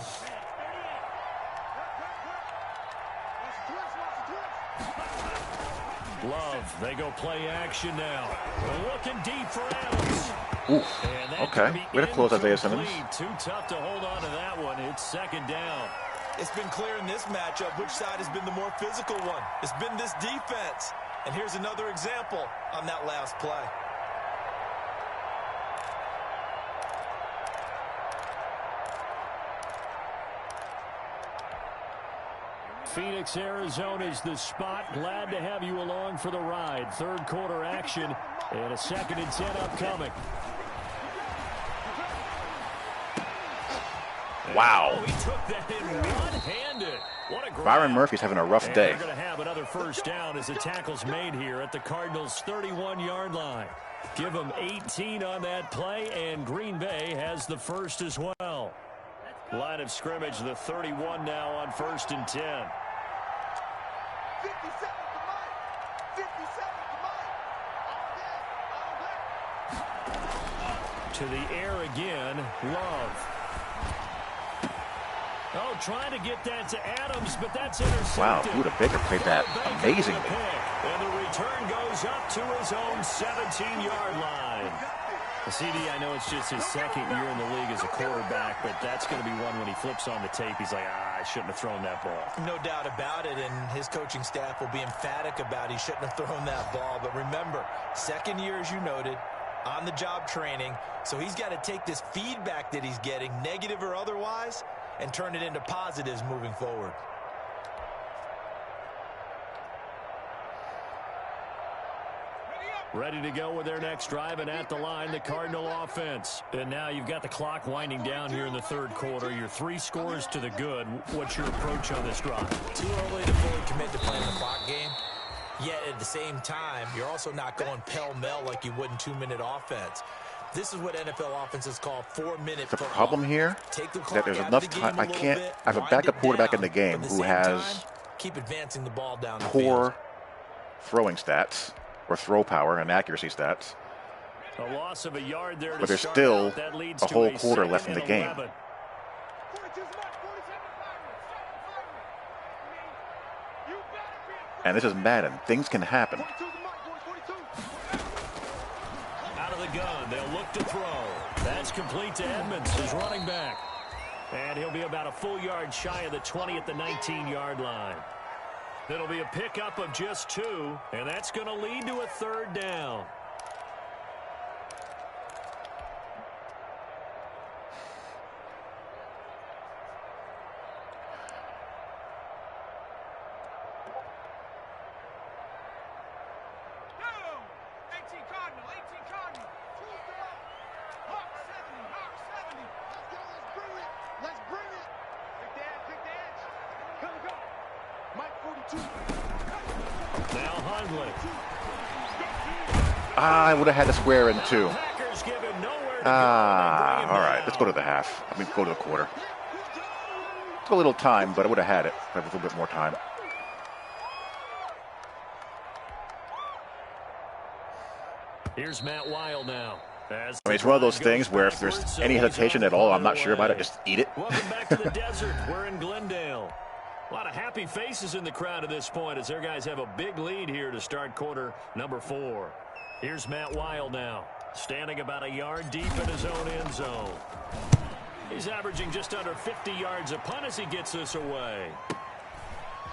[SPEAKER 2] Love, they go play action now. Looking deep for Adams.
[SPEAKER 1] Ooh, okay. Way to close Isaiah Simmons.
[SPEAKER 2] Too tough to hold on to that one. It's 2nd down.
[SPEAKER 3] It's been clear in this matchup which side has been the more physical one. It's been this defense. And here's another example on that last play.
[SPEAKER 2] Phoenix, Arizona is the spot. Glad to have you along for the ride. 3rd quarter action and a 2nd and 10 upcoming.
[SPEAKER 1] Wow.
[SPEAKER 2] Oh, he took that in one-handed. What a grab.
[SPEAKER 1] Byron Murphy's having a rough day.
[SPEAKER 2] They're going to have another first down as the tackle's made here at the Cardinals' 31-yard line. Give them 18 on that play, and Green Bay has the first as well. Line of scrimmage, the 31 now on 1st and 10.
[SPEAKER 4] 50 seconds to Mike. 50 seconds to Mike. All day.
[SPEAKER 2] To the air again, Love. Oh, trying to get that to Adams, but that's intercepted.
[SPEAKER 1] Wow, Buda Baker played that amazingly.
[SPEAKER 2] And the return goes up to his own 17-yard line. CD, I know it's just his 2nd year in the league as a quarterback, but that's going to be one when he flips on the tape. He's like, I shouldn't have thrown that ball.
[SPEAKER 3] No doubt about it, and his coaching staff will be emphatic about he shouldn't have thrown that ball. But remember, 2nd year, as you noted, on-the-job training, so he's got to take this feedback that he's getting, negative or otherwise, and turn it into positives moving forward.
[SPEAKER 2] Ready to go with their next drive, and at the line, the Cardinal offense. And now you've got the clock winding down here in the 3rd quarter. Your 3 scores to the good. What's your approach on this drive?
[SPEAKER 3] Too early to fully commit to playing the clock game. Yet at the same time, you're also not going pell-mell like you would in 2-minute offense. This is what NFL offenses call 4-minute football.
[SPEAKER 1] The problem here is that there's enough time. I have a backup quarterback in the game who has
[SPEAKER 3] keep advancing the ball down
[SPEAKER 1] poor throwing stats or throw power and accuracy stats.
[SPEAKER 2] A loss of a yard there,
[SPEAKER 1] but there's still a whole quarter left in the game. And this is Madden. Things can happen.
[SPEAKER 2] Out of the gun, they'll look to throw. That's complete to Edmonds, his running back. And he'll be about a full yard shy of the 20 at the 19-yard line. It'll be a pickup of just 2, and that's going to lead to a 3rd down.
[SPEAKER 1] I would have had to square in 2. All right. Let's go to the half. I mean, go to the quarter. Took a little time, but I would have had it. With a little bit more time.
[SPEAKER 2] Here's Matt Wild now.
[SPEAKER 1] I mean, it's one of those things where if there's any hesitation at all, I'm not sure about it, just eat it.
[SPEAKER 2] Welcome back to the desert. We're in Glendale. A lot of happy faces in the crowd at this point as their guys have a big lead here to start quarter number 4. Here's Matt Wild now, standing about a yard deep in his own end zone. He's averaging just under 50 yards a punt as he gets this away.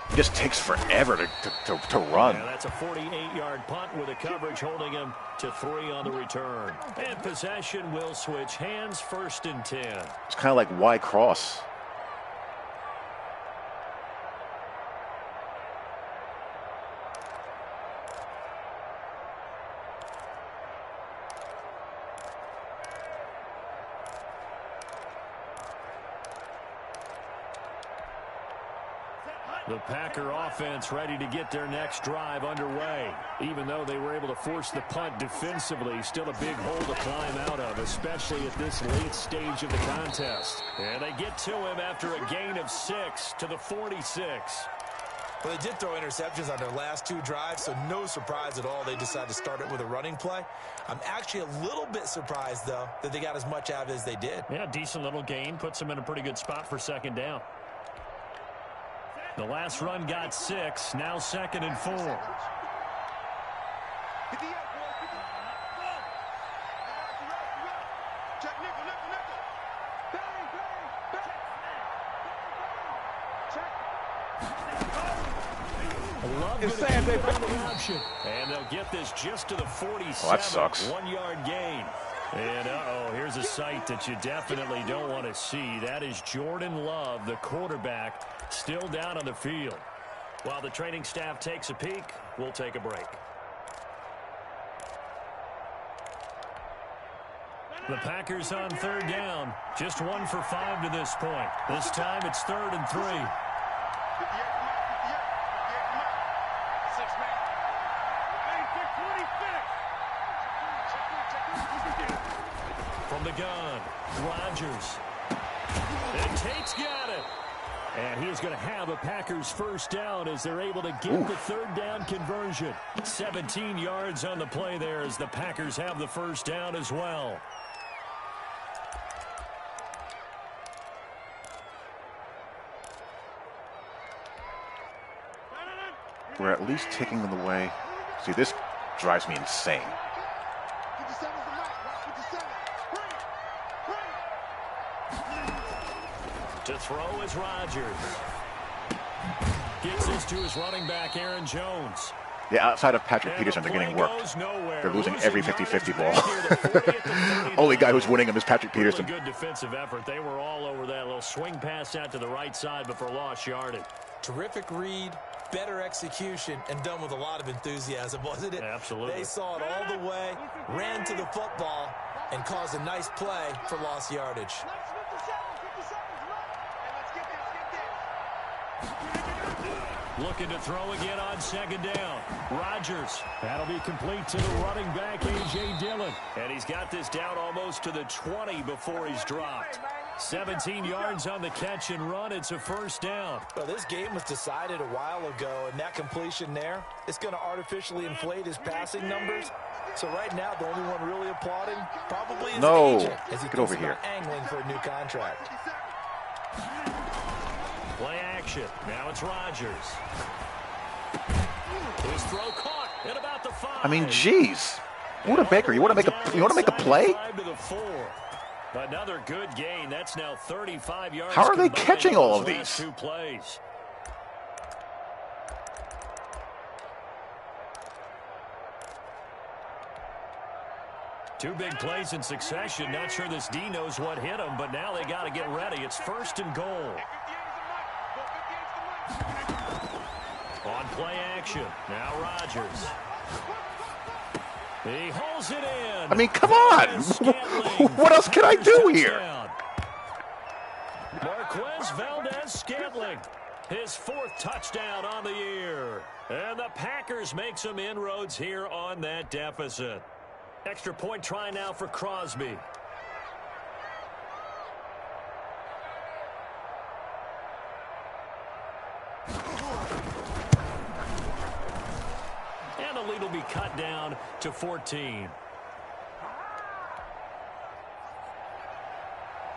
[SPEAKER 1] It just takes forever to run.
[SPEAKER 2] Yeah, that's a 48-yard punt with a coverage holding him to 3 on the return. And possession will switch hands, 1st and 10.
[SPEAKER 1] It's kind of like Y cross.
[SPEAKER 2] The Packer offense ready to get their next drive underway. Even though they were able to force the punt defensively, still a big hole to climb out of, especially at this late stage of the contest. And they get to him after a gain of 6 to the 46.
[SPEAKER 3] Well, they did throw interceptions on their last 2 drives, so no surprise at all they decided to start it with a running play. I'm actually a little bit surprised, though, that they got as much out of it as they did.
[SPEAKER 2] Yeah, decent little gain. Puts them in a pretty good spot for 2nd down. The last run got 6, now 2nd and 4. And they'll get this just to the 47.
[SPEAKER 1] Oh, that sucks.
[SPEAKER 2] 1-yard gain. And here's a sight that you definitely don't want to see. That is Jordan Love, the quarterback, still down on the field. While the training staff takes a peek, we'll take a break. The Packers on 3rd down. Just 1 for 5 to this point. This time it's 3rd and 3. From the gun, Rodgers. And Tate's got it. And he's going to have a Packers 1st down as they're able to get the 3rd down conversion. 17 yards on the play there as the Packers have the 1st down as well.
[SPEAKER 1] We're at least taking them away. See, this drives me insane.
[SPEAKER 2] To throw is Rodgers. Gets this to his running back, Aaron Jones.
[SPEAKER 1] Yeah, outside of Patrick Peterson, they're getting worked. They're losing every 50-50 ball. Only guy who's winning them is Patrick Peterson.
[SPEAKER 2] Good defensive effort. They were all over that little swing pass out to the right side, but for lost yardage.
[SPEAKER 3] Terrific read, better execution, and done with a lot of enthusiasm, wasn't it?
[SPEAKER 2] Absolutely.
[SPEAKER 3] They saw it all the way, ran to the football, and caused a nice play for lost yardage.
[SPEAKER 2] Looking to throw again on 2nd down. Rodgers. That'll be complete to the running back, A.J. Dillon. And he's got this down almost to the 20 before he's dropped. 17 yards on the catch and run. It's a 1st down.
[SPEAKER 3] Well, this game was decided a while ago, and that completion there is going to artificially inflate his passing numbers. So right now, the only one really applauding probably is the agent as he
[SPEAKER 1] get over
[SPEAKER 3] thinks
[SPEAKER 1] here.
[SPEAKER 3] about angling for a new contract.
[SPEAKER 2] Play action. Now it's Rodgers. His throw caught at about the 5.
[SPEAKER 1] I mean, geez. What a Baker. You want to make a play?
[SPEAKER 2] Another good gain. That's now 35 yards.
[SPEAKER 1] How are they catching all of these?
[SPEAKER 2] 2 plays. Two big plays in succession. Not sure this D knows what hit him, but now they got to get ready. It's 1st and goal. On play action. Now Rodgers. He holds it in.
[SPEAKER 1] I mean, come on. What else can I do here?
[SPEAKER 2] Marquez Valdez-Scantling. His 4th touchdown on the year. And the Packers make some inroads here on that deficit. Extra point try now for Crosby. And the lead will be cut down to 14.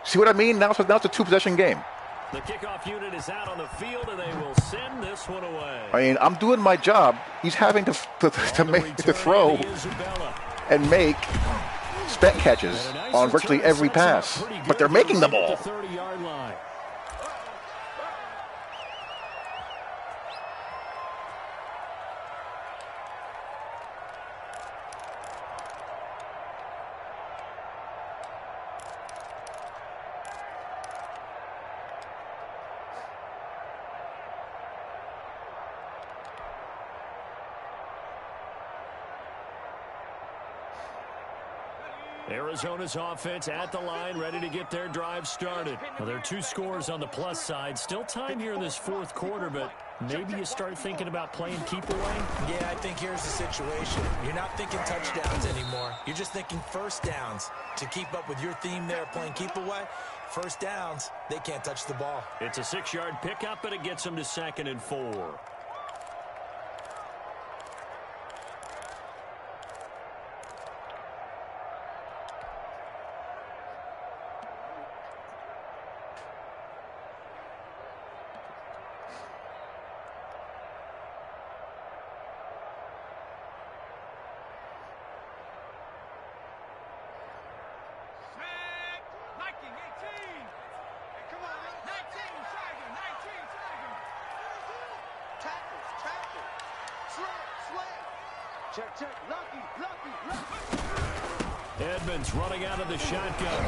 [SPEAKER 1] See what I mean? Now it's a two-possession game.
[SPEAKER 2] The kickoff unit is out on the field, and they will send this one away.
[SPEAKER 1] I mean, I'm doing my job. He's having to throw and make spec catches on virtually every pass, but they're making the ball.
[SPEAKER 2] 30-yard line. Arizona's offense at the line, ready to get their drive started. Well, there are 2 scores on the plus side. Still time here in this fourth quarter, but maybe you start thinking about playing keep away?
[SPEAKER 3] Yeah, I think here's the situation. You're not thinking touchdowns anymore. You're just thinking first downs. To keep up with your theme there, playing keep away, first downs, they can't touch the ball.
[SPEAKER 2] It's a 6-yard pickup, but it gets them to 2nd and 4. Edmonds running out of the shotgun.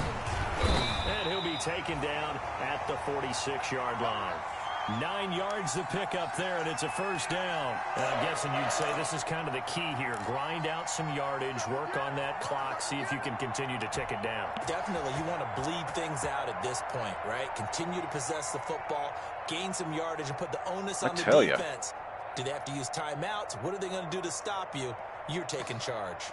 [SPEAKER 2] And he'll be taken down at the 46-yard line. 9 yards to pick up there, and it's a first down. And I'm guessing you'd say this is kind of the key here. Grind out some yardage, work on that clock, see if you can continue to tick it down.
[SPEAKER 3] Definitely, you want to bleed things out at this point, right? Continue to possess the football, gain some yardage, and put the onus on the defense. Do they have to use timeouts? What are they going to do to stop you? You're taking charge.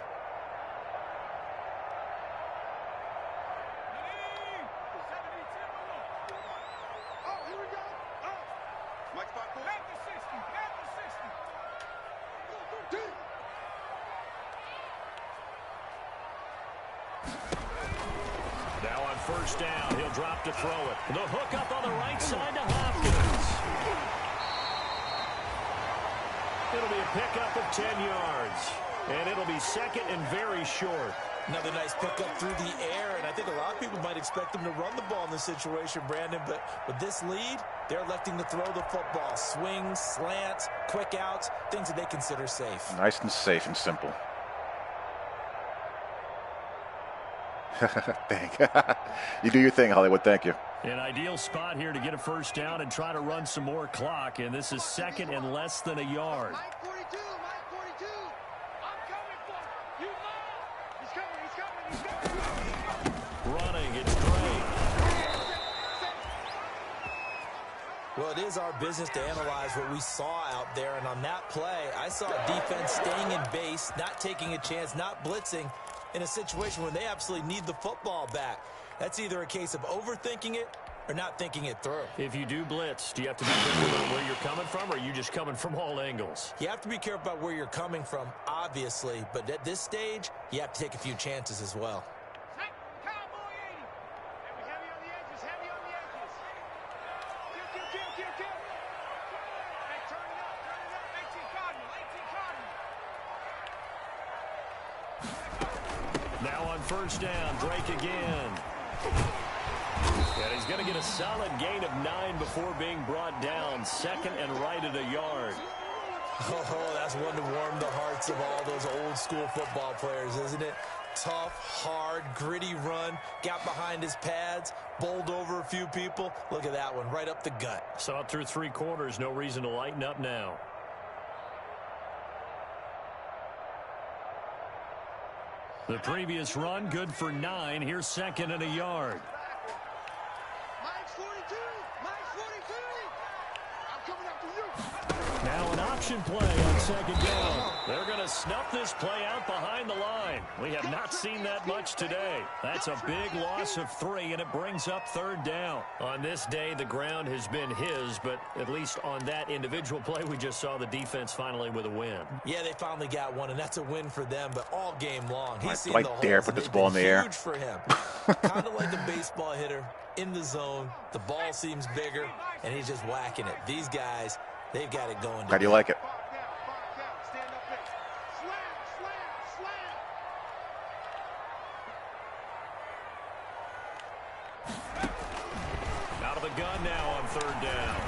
[SPEAKER 2] Now on first down, he'll drop to throw it. The hook up on the right side to Hopkins. It'll be a pickup of 10 yards. And it'll be 2nd and very short.
[SPEAKER 3] Another nice pickup through the air, and I think a lot of people might expect them to run the ball in this situation, Brandon, but with this lead, they're electing to throw the football. Swings, slants, quick outs, things that they consider safe.
[SPEAKER 1] Nice and safe and simple. Thank you. You do your thing, Hollywood. Thank you.
[SPEAKER 2] An ideal spot here to get a first down and try to run some more clock, and this is 2nd and less than a yard.
[SPEAKER 4] Mike 42, Mike 42. I'm coming for you. He's coming.
[SPEAKER 2] Running, it's great.
[SPEAKER 3] Well, it is our business to analyze what we saw out there, and on that play, I saw a defense staying in base, not taking a chance, not blitzing, in a situation where they absolutely need the football back. That's either a case of overthinking it or not thinking it through.
[SPEAKER 2] If you do blitz, do you have to be careful about where you're coming from, or are you just coming from all angles?
[SPEAKER 3] You have to be careful about where you're coming from, obviously, but at this stage, you have to take a few chances as well.
[SPEAKER 4] Cowboy 80. Heavy on the edges, heavy on the edges. Kill. Hey, turn it up. 18 Cardinal.
[SPEAKER 2] Now on first down, Drake again. And he's going to get a solid gain of 9 before being brought down. 2nd and right at a yard.
[SPEAKER 3] Oh, that's one to warm the hearts of all those old school football players, isn't it? Tough, hard, gritty run. Got behind his pads, bowled over a few people. Look at that one, right up the gut.
[SPEAKER 2] Saw it through 3 quarters. No reason to lighten up now. The previous run, good for 9. Here's 2nd and a yard.
[SPEAKER 4] Mike's 42. Mike's 42. I'm
[SPEAKER 2] Now an option play on second down. They're going to snuff this play out behind the line. We have not seen that much today. That's a big loss of 3, and it brings up third down. On this day, the ground has been his, but at least on that individual play, we just saw the defense finally with a win.
[SPEAKER 3] Yeah, they finally got one, and that's a win for them, but all game long. He's seen
[SPEAKER 1] I
[SPEAKER 3] the holes,
[SPEAKER 1] dare put this ball in the air.
[SPEAKER 3] Huge for him. Kind of like a baseball hitter in the zone. The ball seems bigger, and he's just whacking it. These guys, they've got it going.
[SPEAKER 1] How do you like it?
[SPEAKER 2] Out of the gun now on third down.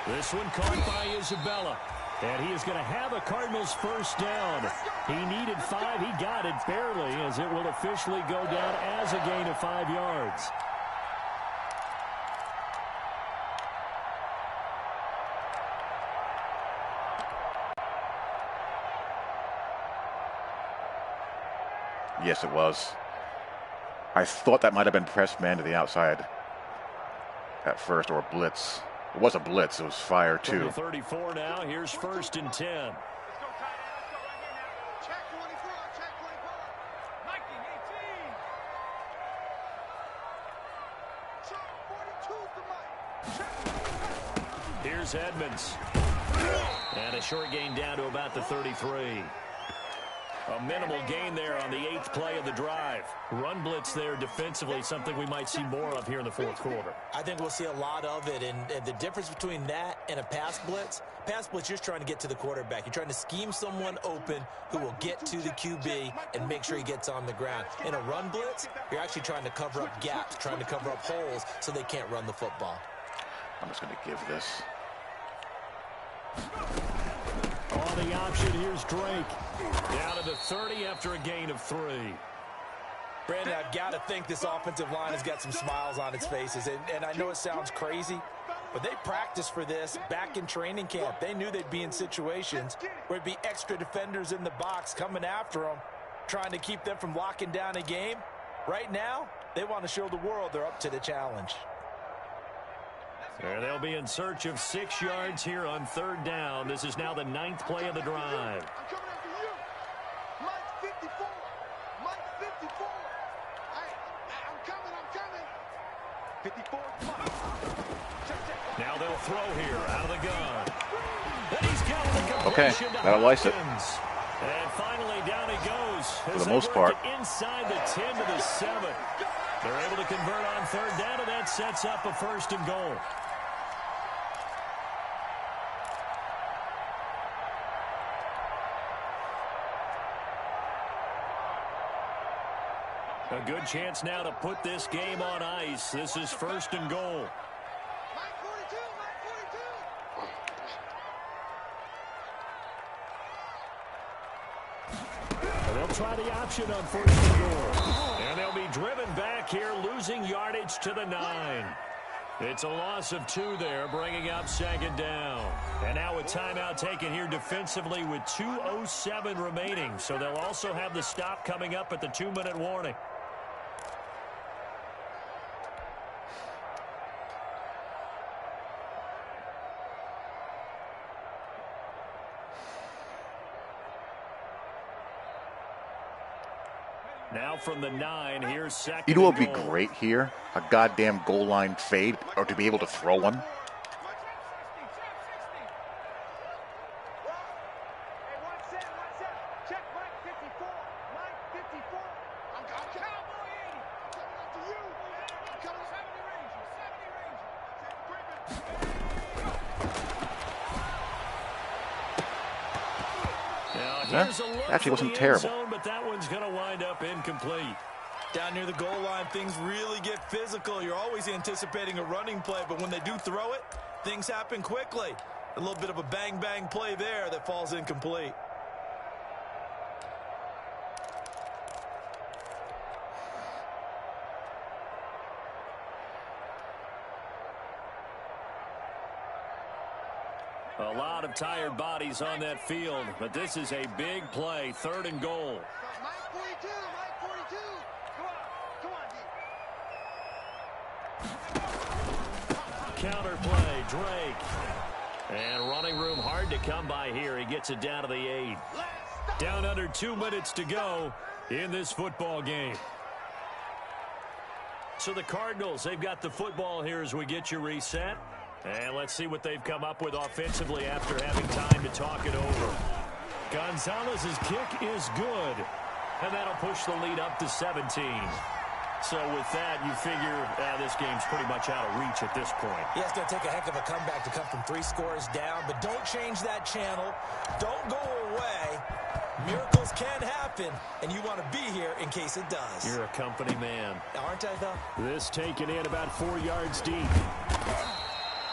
[SPEAKER 2] This one caught by Isabella. And he is going to have a Cardinals first down. He needed 5. He got it barely, as it will officially go down as a gain of 5 yards.
[SPEAKER 1] Yes, it was. I thought that might have been press man to the outside at first, or a blitz. It was a blitz. It was fire, too.
[SPEAKER 2] 34 now. Here's first and 10. Here's Edmonds. And a short gain down to about the 33. A minimal gain there on the 8th play of the drive. Run blitz there defensively, something we might see more of here in the fourth quarter.
[SPEAKER 3] I think we'll see a lot of it, and the difference between that and a pass blitz, you're just trying to get to the quarterback. You're trying to scheme someone open who will get to the QB and make sure he gets on the ground. In a run blitz, you're actually trying to cover up gaps, trying to cover up holes so they can't run the football.
[SPEAKER 1] I'm just going to give this.
[SPEAKER 2] On the option, here's Drake. Down to the 30 after a gain of 3.
[SPEAKER 3] Brandon, I've got to think this offensive line has got some smiles on its faces. And I know it sounds crazy, but they practiced for this back in training camp. They knew they'd be in situations where it'd be extra defenders in the box coming after them, trying to keep them from locking down a game. Right now, they want to show the world they're up to the challenge.
[SPEAKER 2] There they'll be in search of 6 yards here on third down. This is now the 9th play of the drive. Now they'll throw here out of the gun. And he's got the
[SPEAKER 1] okay, that'll ice it.
[SPEAKER 2] And finally down he goes.
[SPEAKER 1] For the most part.
[SPEAKER 2] Inside the 10 to the 7. They're able to convert on third down, and that sets up a first and goal. A good chance now to put this game on ice. This is first and goal. They'll try the option on first and goal. And they'll be driven back here, losing yardage to the 9. It's a loss of 2 there, bringing up second down. And now a timeout taken here defensively with 2:07 remaining. So they'll also have the stop coming up at the 2-minute warning. Now from the 9, here's second.
[SPEAKER 1] You know what would be great here? A goddamn goal line fade, or to be able to throw one.
[SPEAKER 2] Actually wasn't terrible. But that one's going to wind up incomplete.
[SPEAKER 3] Down near the goal line, things really get physical. You're always anticipating a running play, but when they do throw it, things happen quickly. A little bit of a bang-bang play there that falls incomplete.
[SPEAKER 2] A lot of tired bodies on that field, but this is a big play, third and goal. counter play, Drake. And running room hard to come by here. He gets it down to the 8. Down under 2 minutes to go in this football game. So the Cardinals, they've got the football here as we get you reset. And let's see what they've come up with offensively after having time to talk it over. Gonzalez's kick is good. And that'll push the lead up to 17. So with that, you figure this game's pretty much out of reach at this point.
[SPEAKER 3] Yeah, it's going to take a heck of a comeback to come from 3 scores down. But don't change that channel. Don't go away. Miracles can happen, and you want to be here in case it does.
[SPEAKER 2] You're a company man.
[SPEAKER 3] Aren't I, though?
[SPEAKER 2] This taken in about 4 yards deep.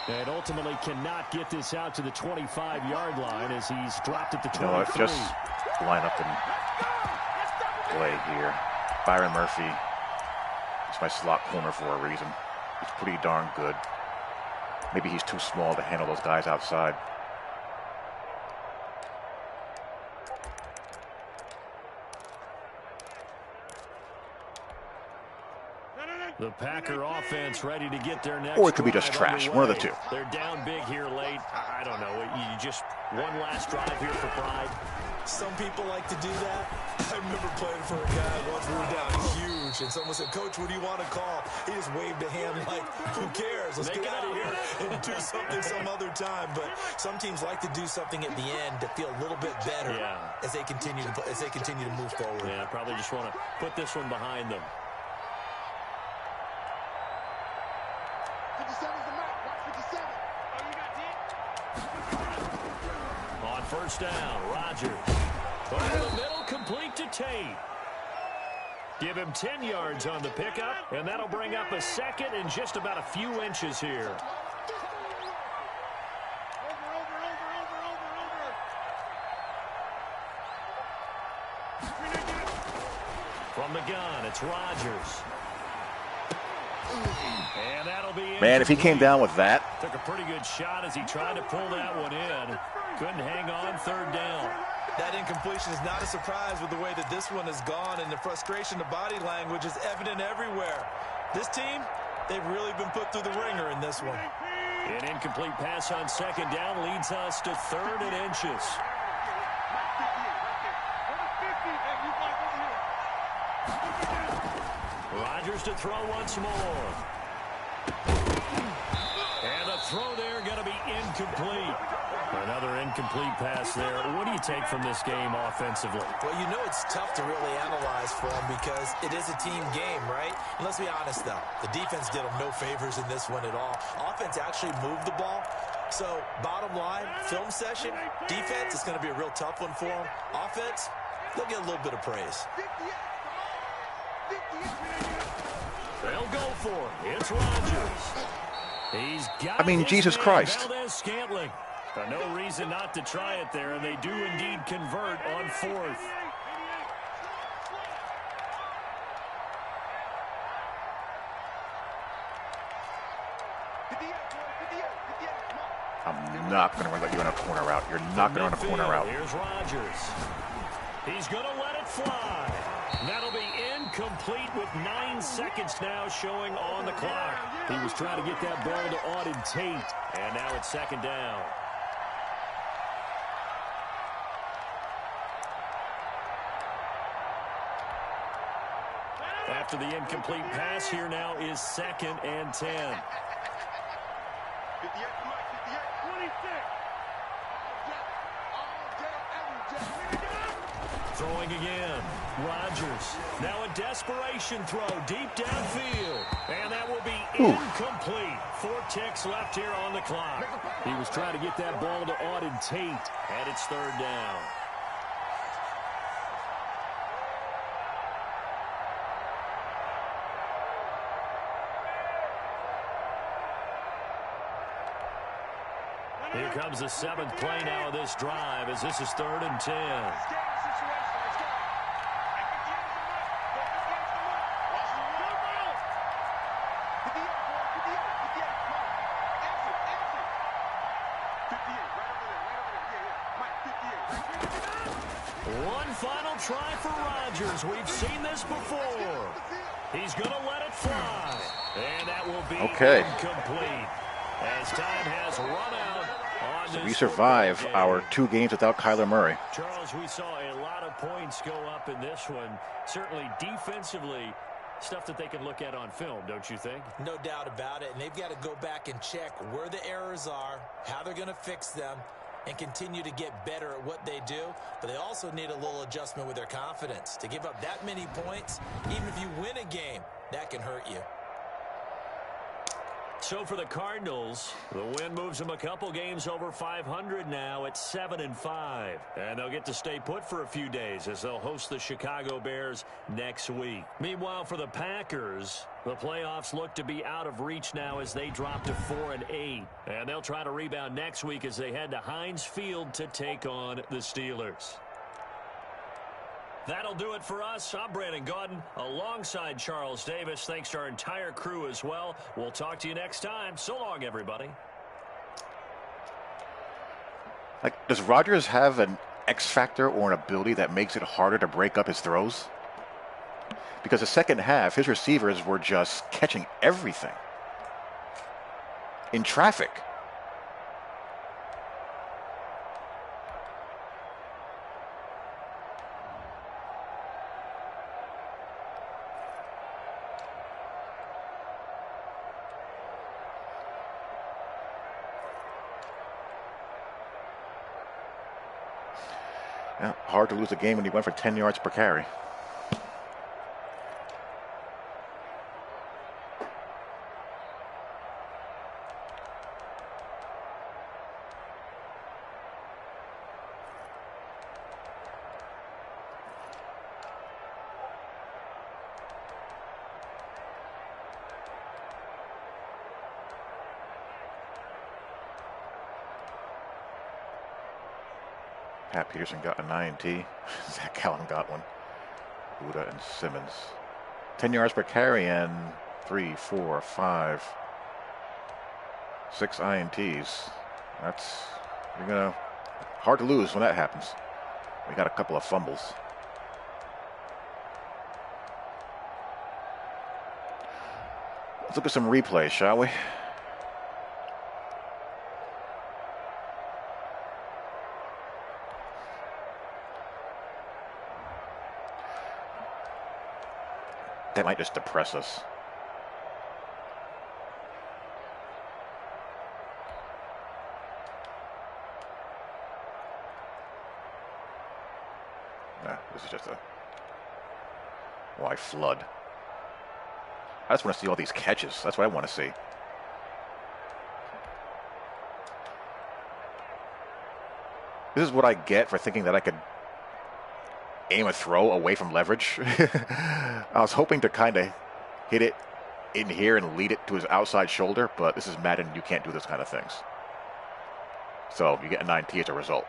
[SPEAKER 2] And ultimately cannot get this out to the 25-yard line as he's dropped at the 23.
[SPEAKER 1] You know what? Just line up and play here. Byron Murphy is my slot corner for a reason. He's pretty darn good. Maybe he's too small to handle those guys outside.
[SPEAKER 2] The Packer offense ready to get their next.
[SPEAKER 1] Or it could be just trash.
[SPEAKER 2] Underway.
[SPEAKER 1] One of the two.
[SPEAKER 2] They're down big here late. I don't know. You just one last drive here for pride.
[SPEAKER 3] Some people like to do that. I remember playing for a guy once we were down huge, and someone said, "Coach, what do you want to call?" He just waved a hand like, "Who cares? Let's get out of here and do something some other time." But some teams like to do something at the end to feel a little bit better as they continue to move forward.
[SPEAKER 2] Yeah, probably just want to put this one behind them.
[SPEAKER 4] 57's the mark. Watch 57. Oh, you got D?
[SPEAKER 2] On first down, Rodgers. Over the middle, complete to Tate. Give him 10 yards on the pickup, and that'll bring up a second and just about a few inches here. From the gun, it's Rodgers. And that'll be incomplete.
[SPEAKER 1] Man, if he came down with that.
[SPEAKER 2] Took a pretty good shot as he tried to pull that one in. Couldn't hang on, third down.
[SPEAKER 3] That incompletion is not a surprise with the way that this one has gone, and the frustration, the body language is evident everywhere. This team, they've really been put through the ringer in this one.
[SPEAKER 2] An incomplete pass on second down leads us to 3rd and inches. Rodgers to throw once more. And the throw there going to be incomplete. Another incomplete pass there. What do you take from this game offensively?
[SPEAKER 3] Well, you know it's tough to really analyze for them because it is a team game, right? And let's be honest, though. The defense did them no favors in this one at all. Offense actually moved the ball. So, bottom line, film session, defense is going to be a real tough one for them. Offense, they'll get a little bit of praise.
[SPEAKER 2] They'll go for it. It's Rodgers. He's got
[SPEAKER 1] I mean, Jesus Christ.
[SPEAKER 2] Scantling. No reason not to try it there, and they do indeed convert on 4th.
[SPEAKER 1] I'm not going to let you run a corner route. You're not going to run a corner route.
[SPEAKER 2] Here's Rodgers. He's going to let it fly. That'll be incomplete with 9 seconds now showing on the clock. He was trying to get that ball to Auden Tate, and now it's 2nd down. After the incomplete pass, here now is 2nd and 10. Throwing again. Rodgers. Now a desperation throw deep downfield. And that will be incomplete. 4 ticks left here on the clock. He was trying to get that ball to Auden Tate. And it's 3rd down. Here comes the 7th play now of this drive as this is 3rd and 10. One final try for Rodgers. We've seen this before. He's going to let it fly. And that will be incomplete. as time has run out on
[SPEAKER 1] So
[SPEAKER 2] this
[SPEAKER 1] we survive
[SPEAKER 2] game.
[SPEAKER 1] our 2 games without Kyler Murray.
[SPEAKER 2] Charles, we saw a lot of points go up in this one. Certainly defensively, stuff that they can look at on film, don't you think?
[SPEAKER 3] No doubt about it. And they've got to go back and check where the errors are, how they're going to fix them, and continue to get better at what they do. But they also need a little adjustment with their confidence. To give up that many points, even if you win a game, that can hurt you.
[SPEAKER 2] So for the Cardinals, the win moves them a couple games over 500 now at 7-5. And they'll get to stay put for a few days as they'll host the Chicago Bears next week. Meanwhile, for the Packers, the playoffs look to be out of reach now as they drop to 4-8. And they'll try to rebound next week as they head to Heinz Field to take on the Steelers. That'll do it for us. I'm Brandon Gaudin alongside Charles Davis. Thanks to our entire crew as well. We'll talk to you next time. So long, everybody.
[SPEAKER 1] Like, does Rodgers have an X factor or an ability that makes it harder to break up his throws? Because the second half, his receivers were just catching everything in traffic. Yeah, hard to lose a game when he went for 10 yards per carry. Pat Peterson got an INT. Zach Allen got one. Buda and Simmons. 10 yards per carry and 3, 4, 5, 6 INTs. You're gonna, hard to lose when that happens. We got a couple of fumbles. Let's look at some replays, shall we? That might just depress us. Nah, this is just a... Why flood? I just want to see all these catches. That's what I want to see. This is what I get for thinking that I could aim a throw away from leverage. I was hoping to kind of hit it in here and lead it to his outside shoulder, but this is Madden. You can't do those kind of things. So you get a 9T as a result.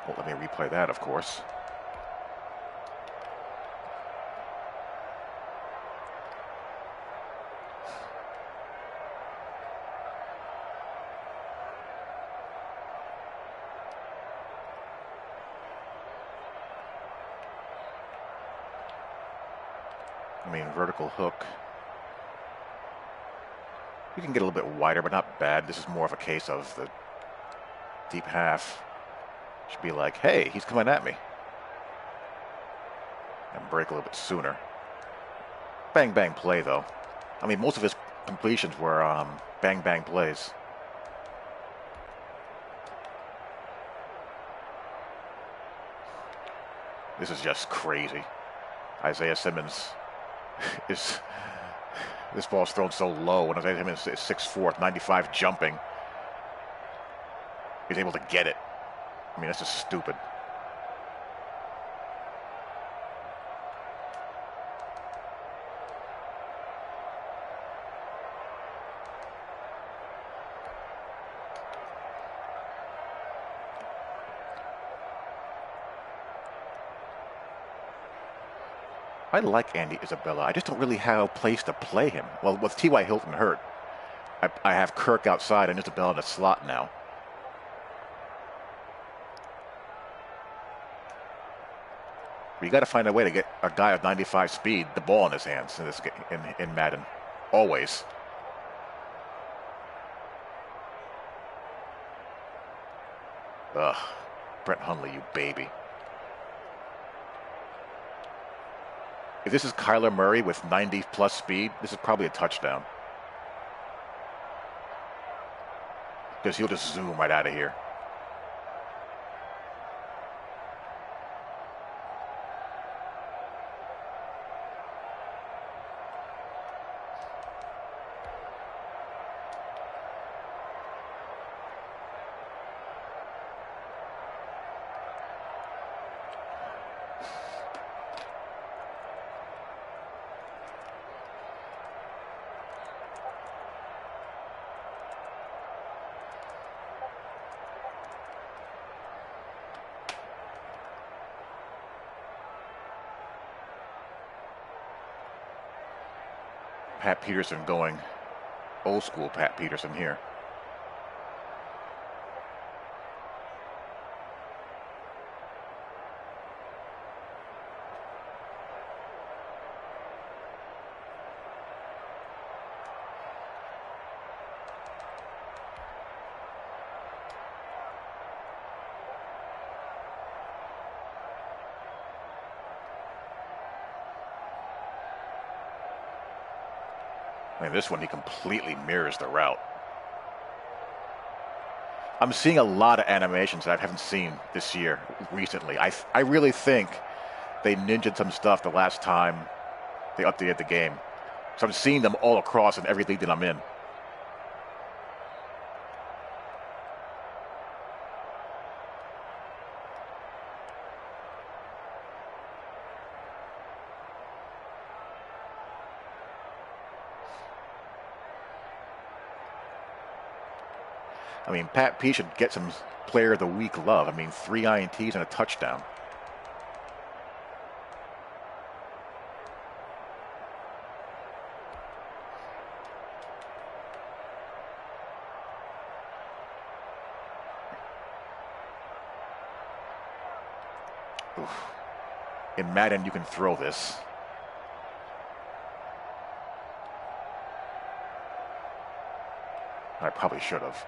[SPEAKER 1] Well, let me replay that, of course. I mean, vertical hook. You can get a little bit wider, but not bad. This is more of a case of the deep half. Should be like, hey, he's coming at me. And break a little bit sooner. Bang, bang play, though. I mean, most of his completions were bang, bang plays. This is just crazy. Isaiah Simmons is... This ball's thrown so low, and Isaiah Simmons is 6'4", 95 jumping. He's able to get it. I mean, that's just stupid. I like Andy Isabella. I just don't really have a place to play him. Well, with T.Y. Hilton hurt, I have Kirk outside and Isabella in the slot now. You got to find a way to get a guy of 95 speed the ball in his hands in this in Madden, always. Ugh, Brett Hundley, you baby. If this is Kyler Murray with 90+ speed, this is probably a touchdown. Because he'll just zoom right out of here. Pat Peterson going old school Pat Peterson here. I mean, this one, he completely mirrors the route. I'm seeing a lot of animations that I haven't seen this year recently. I really think they ninja'd some stuff the last time they updated the game. So I'm seeing them all across in every league that I'm in. I mean, Pat P should get some Player of the Week love. I mean, 3 INTs and a touchdown. Oof. In Madden, you can throw this. I probably should have.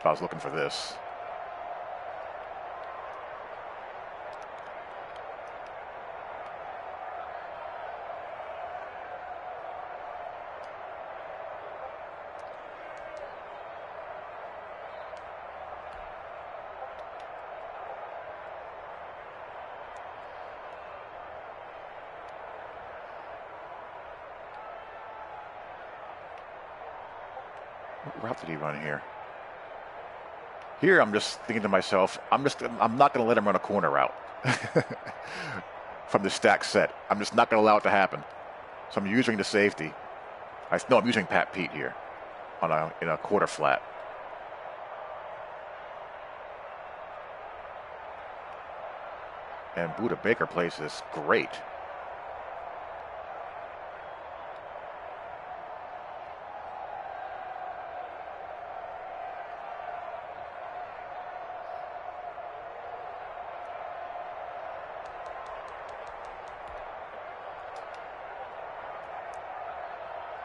[SPEAKER 1] I was looking for this. What route did he run here? Here, I'm just thinking to myself, I'm not going to let him run a corner route from the stack set. I'm just not going to allow it to happen. So I'm using the safety. I'm using Pat Pete here in a quarter flat. And Buda Baker plays this great.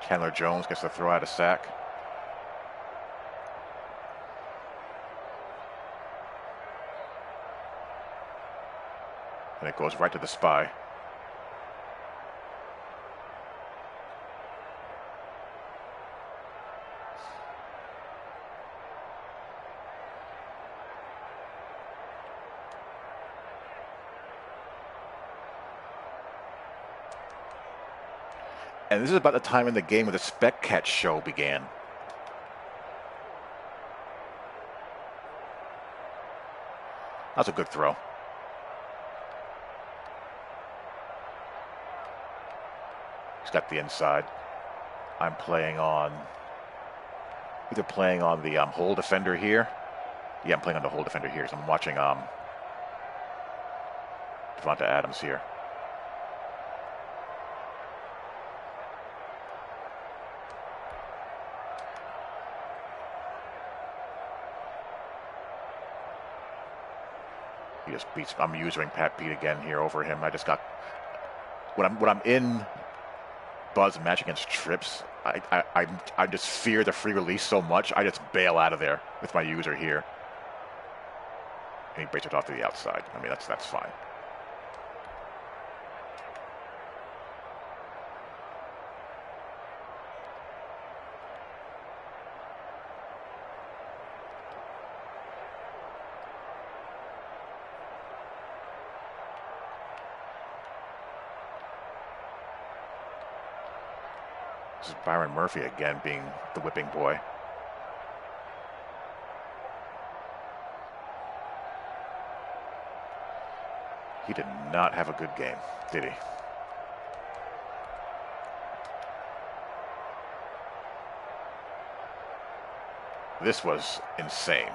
[SPEAKER 1] Chandler Jones gets to throw out a sack. And it goes right to the spy. And this is about the time in the game when the spec catch show began. That's a good throw. He's got the inside. I'm playing on either playing on the hole defender here. Yeah, I'm playing on the hole defender here. So I'm watching Devonta Adams here. He just beats. I'm using Pat Pete again here over him. I just got when I'm in Buzz match against trips. I just fear the free release so much. I just bail out of there with my user here, and he breaks it off to the outside. I mean, that's fine. This is Byron Murphy again being the whipping boy. He did not have a good game, did he? This was insane.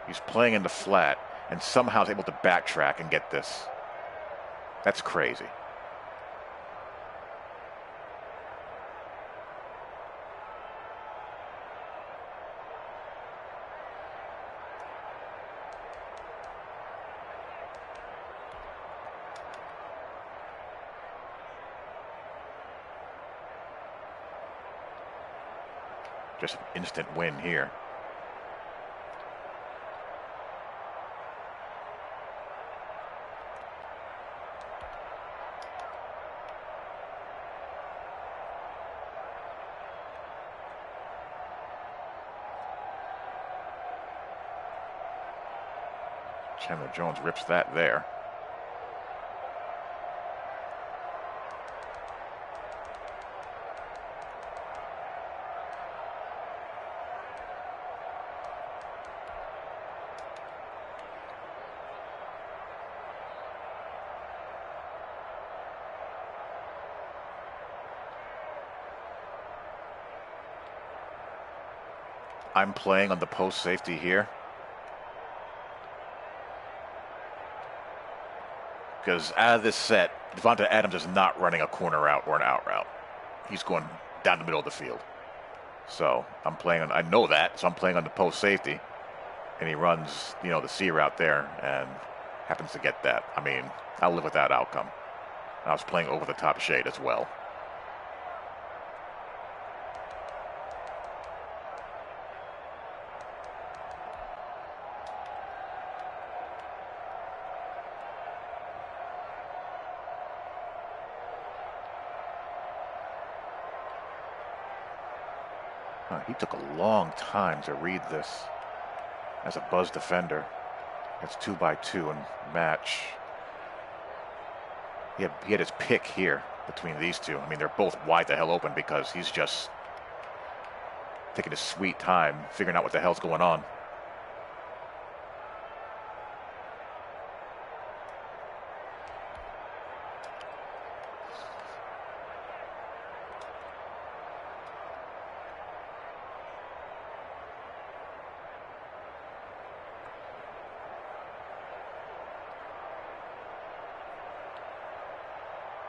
[SPEAKER 1] He's playing in the flat and somehow is able to backtrack and get this. That's crazy. Just an instant win here. Chandler Jones rips that there. I'm playing on the post safety here. Because out of this set, Devonta Adams is not running a corner route or an out route. He's going down the middle of the field. So I'm playing on, I know that, so I'm playing on the post safety. And he runs, the C route there and happens to get that. I mean, I'll live with that outcome. I was playing over the top shade as well. He took a long time to read this as a buzz defender. It's 2-by-2 and match. He had his pick here between these two. I mean, they're both wide the hell open because he's just taking his sweet time figuring out what the hell's going on.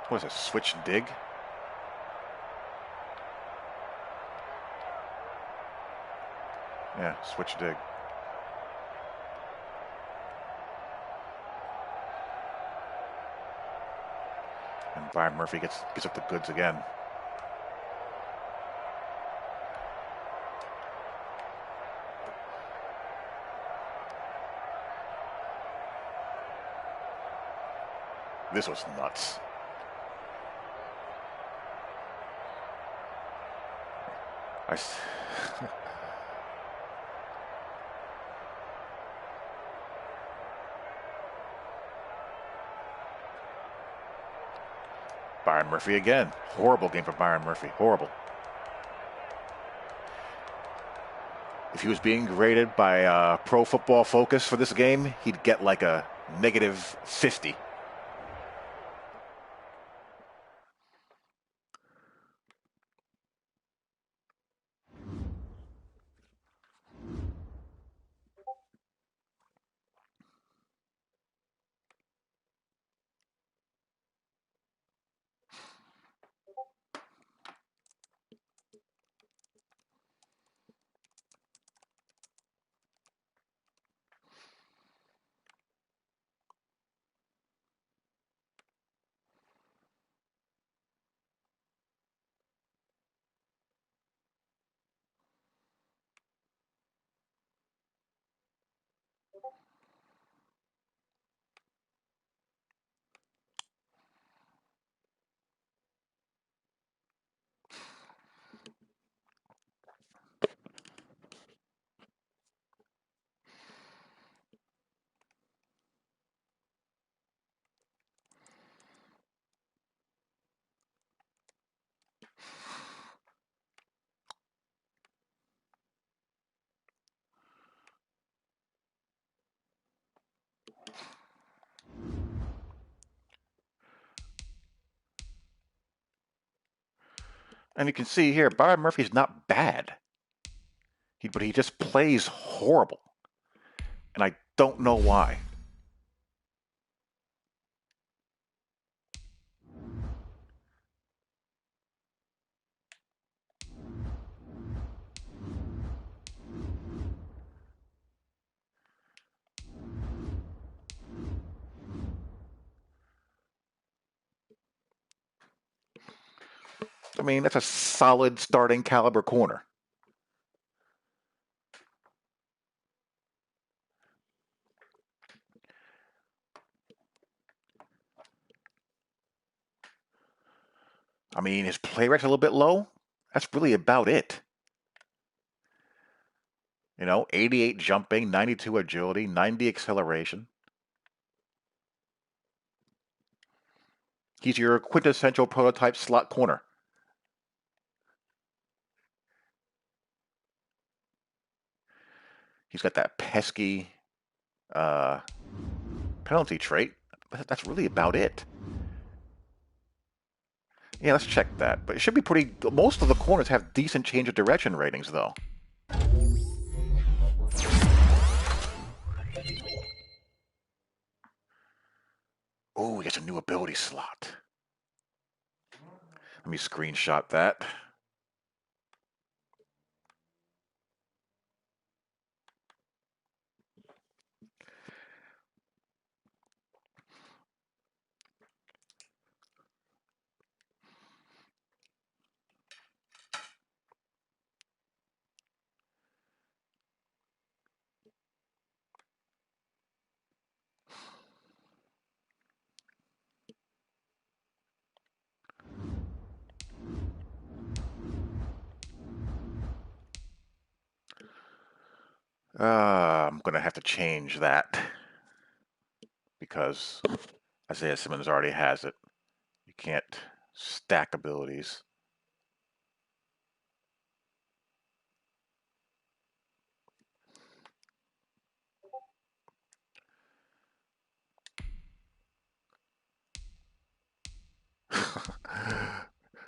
[SPEAKER 1] What is it, switch dig? Yeah, switch dig. And Byron Murphy gets up the goods again. This was nuts. Byron Murphy again. Horrible game for Byron Murphy. Horrible. If he was being graded by Pro Football Focus for this game, he'd get like a -50. And you can see here, Byron Murphy's not bad. But he just plays horrible. And I don't know why. I mean, that's a solid starting caliber corner. I mean, his play rate's a little bit low. That's really about it. 88 jumping, 92 agility, 90 acceleration. He's your quintessential prototype slot corner. He's got that pesky penalty trait, but that's really about it. Yeah, let's check that. But it should be pretty... Most of the corners have decent change of direction ratings, though. Oh, he gets a new ability slot. Let me screenshot that. I'm going to have to change that because Isaiah Simmons already has it. You can't stack abilities.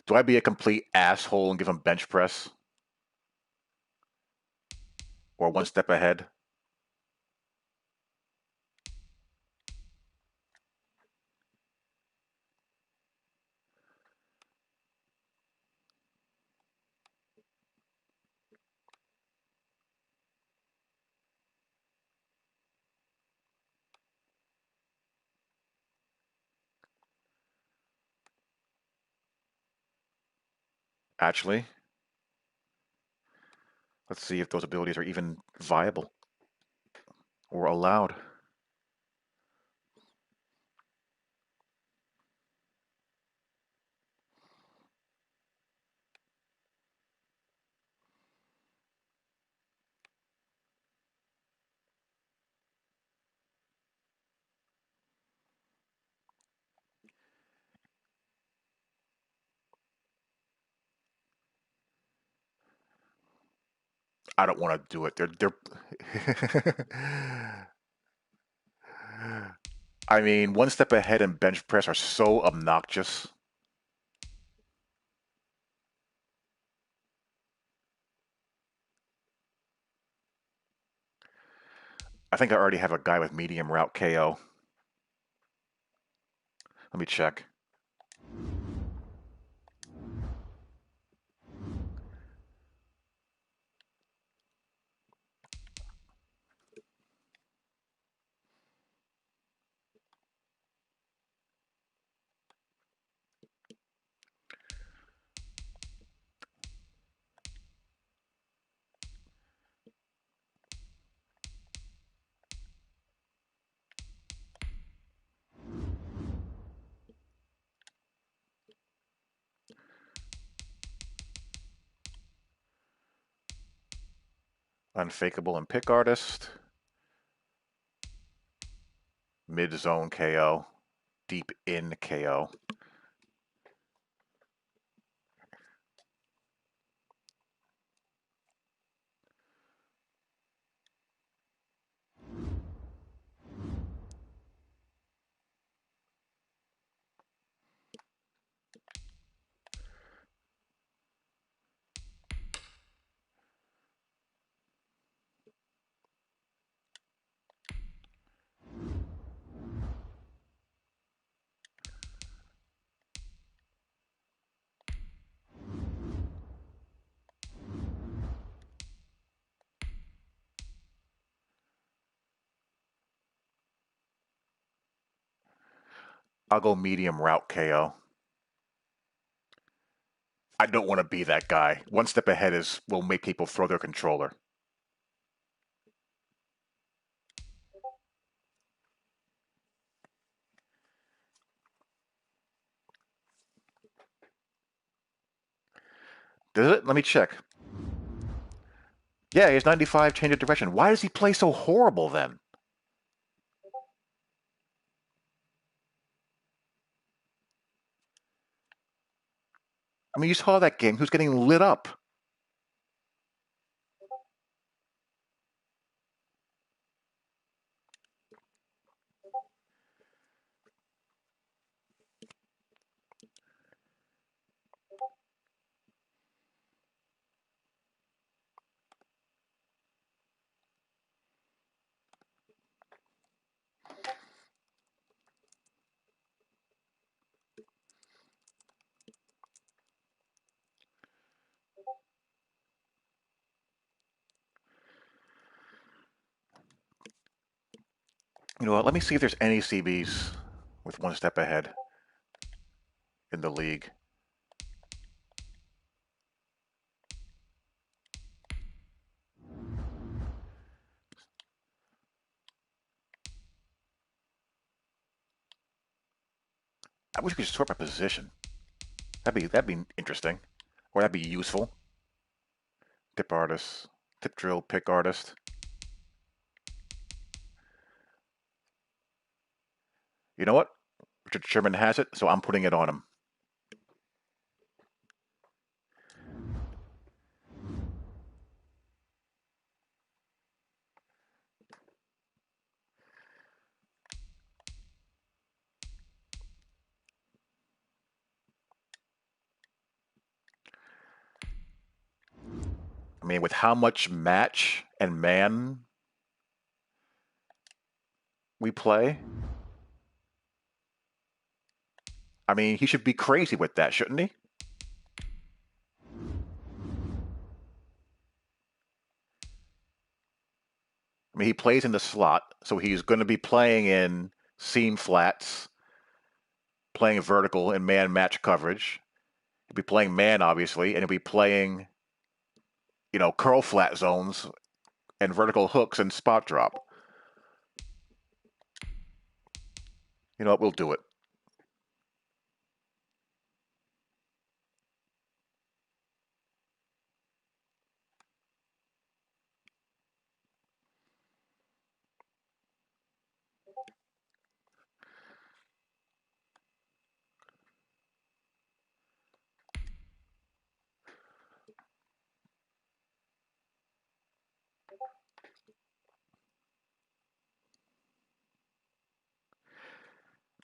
[SPEAKER 1] Do I be a complete asshole and give him bench press? Or one step ahead? Actually, let's see if those abilities are even viable or allowed. I don't want to do it. They're I mean, one step ahead and bench press are so obnoxious. I think I already have a guy with medium route KO. Let me check. Unfakeable and pick artist. Mid-zone KO. Deep in KO. I'll go medium route KO. I don't want to be that guy. One step ahead will make people throw their controller. Does it? Let me check. Yeah, he has 95, change of direction. Why does he play so horrible then? I mean, you saw that game. Who's getting lit up? You know what? Let me see if there's any CBs with one step ahead in the league. I wish we could sort by position. That'd be interesting, or that'd be useful. Tip artist, tip drill, pick artist. You know what? Richard Sherman has it, so I'm putting it on him. I mean, with how much match and man we play, I mean, he should be crazy with that, shouldn't he? I mean, he plays in the slot, so he's going to be playing in seam flats, playing vertical and man match coverage. He'll be playing man, obviously, and he'll be playing, curl flat zones and vertical hooks and spot drop. You know what? We'll do it.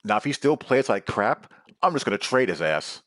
[SPEAKER 1] Now, if he still plays like crap, I'm just going to trade his ass.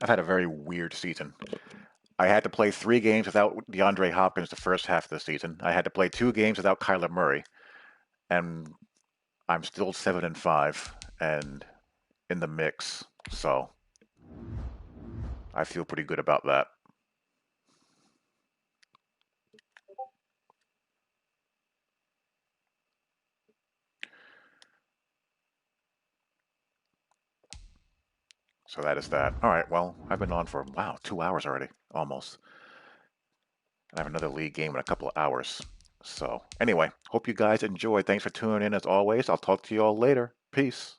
[SPEAKER 1] I've had a very weird season. I had to play 3 games without DeAndre Hopkins the first half of the season. I had to play 2 games without Kyler Murray, and I'm still 7-5 and in the mix. So I feel pretty good about that. So that is that. All right, well, I've been on for, wow, 2 hours already, almost. I have another league game in a couple of hours. So anyway, hope you guys enjoyed. Thanks for tuning in as always. I'll talk to you all later. Peace.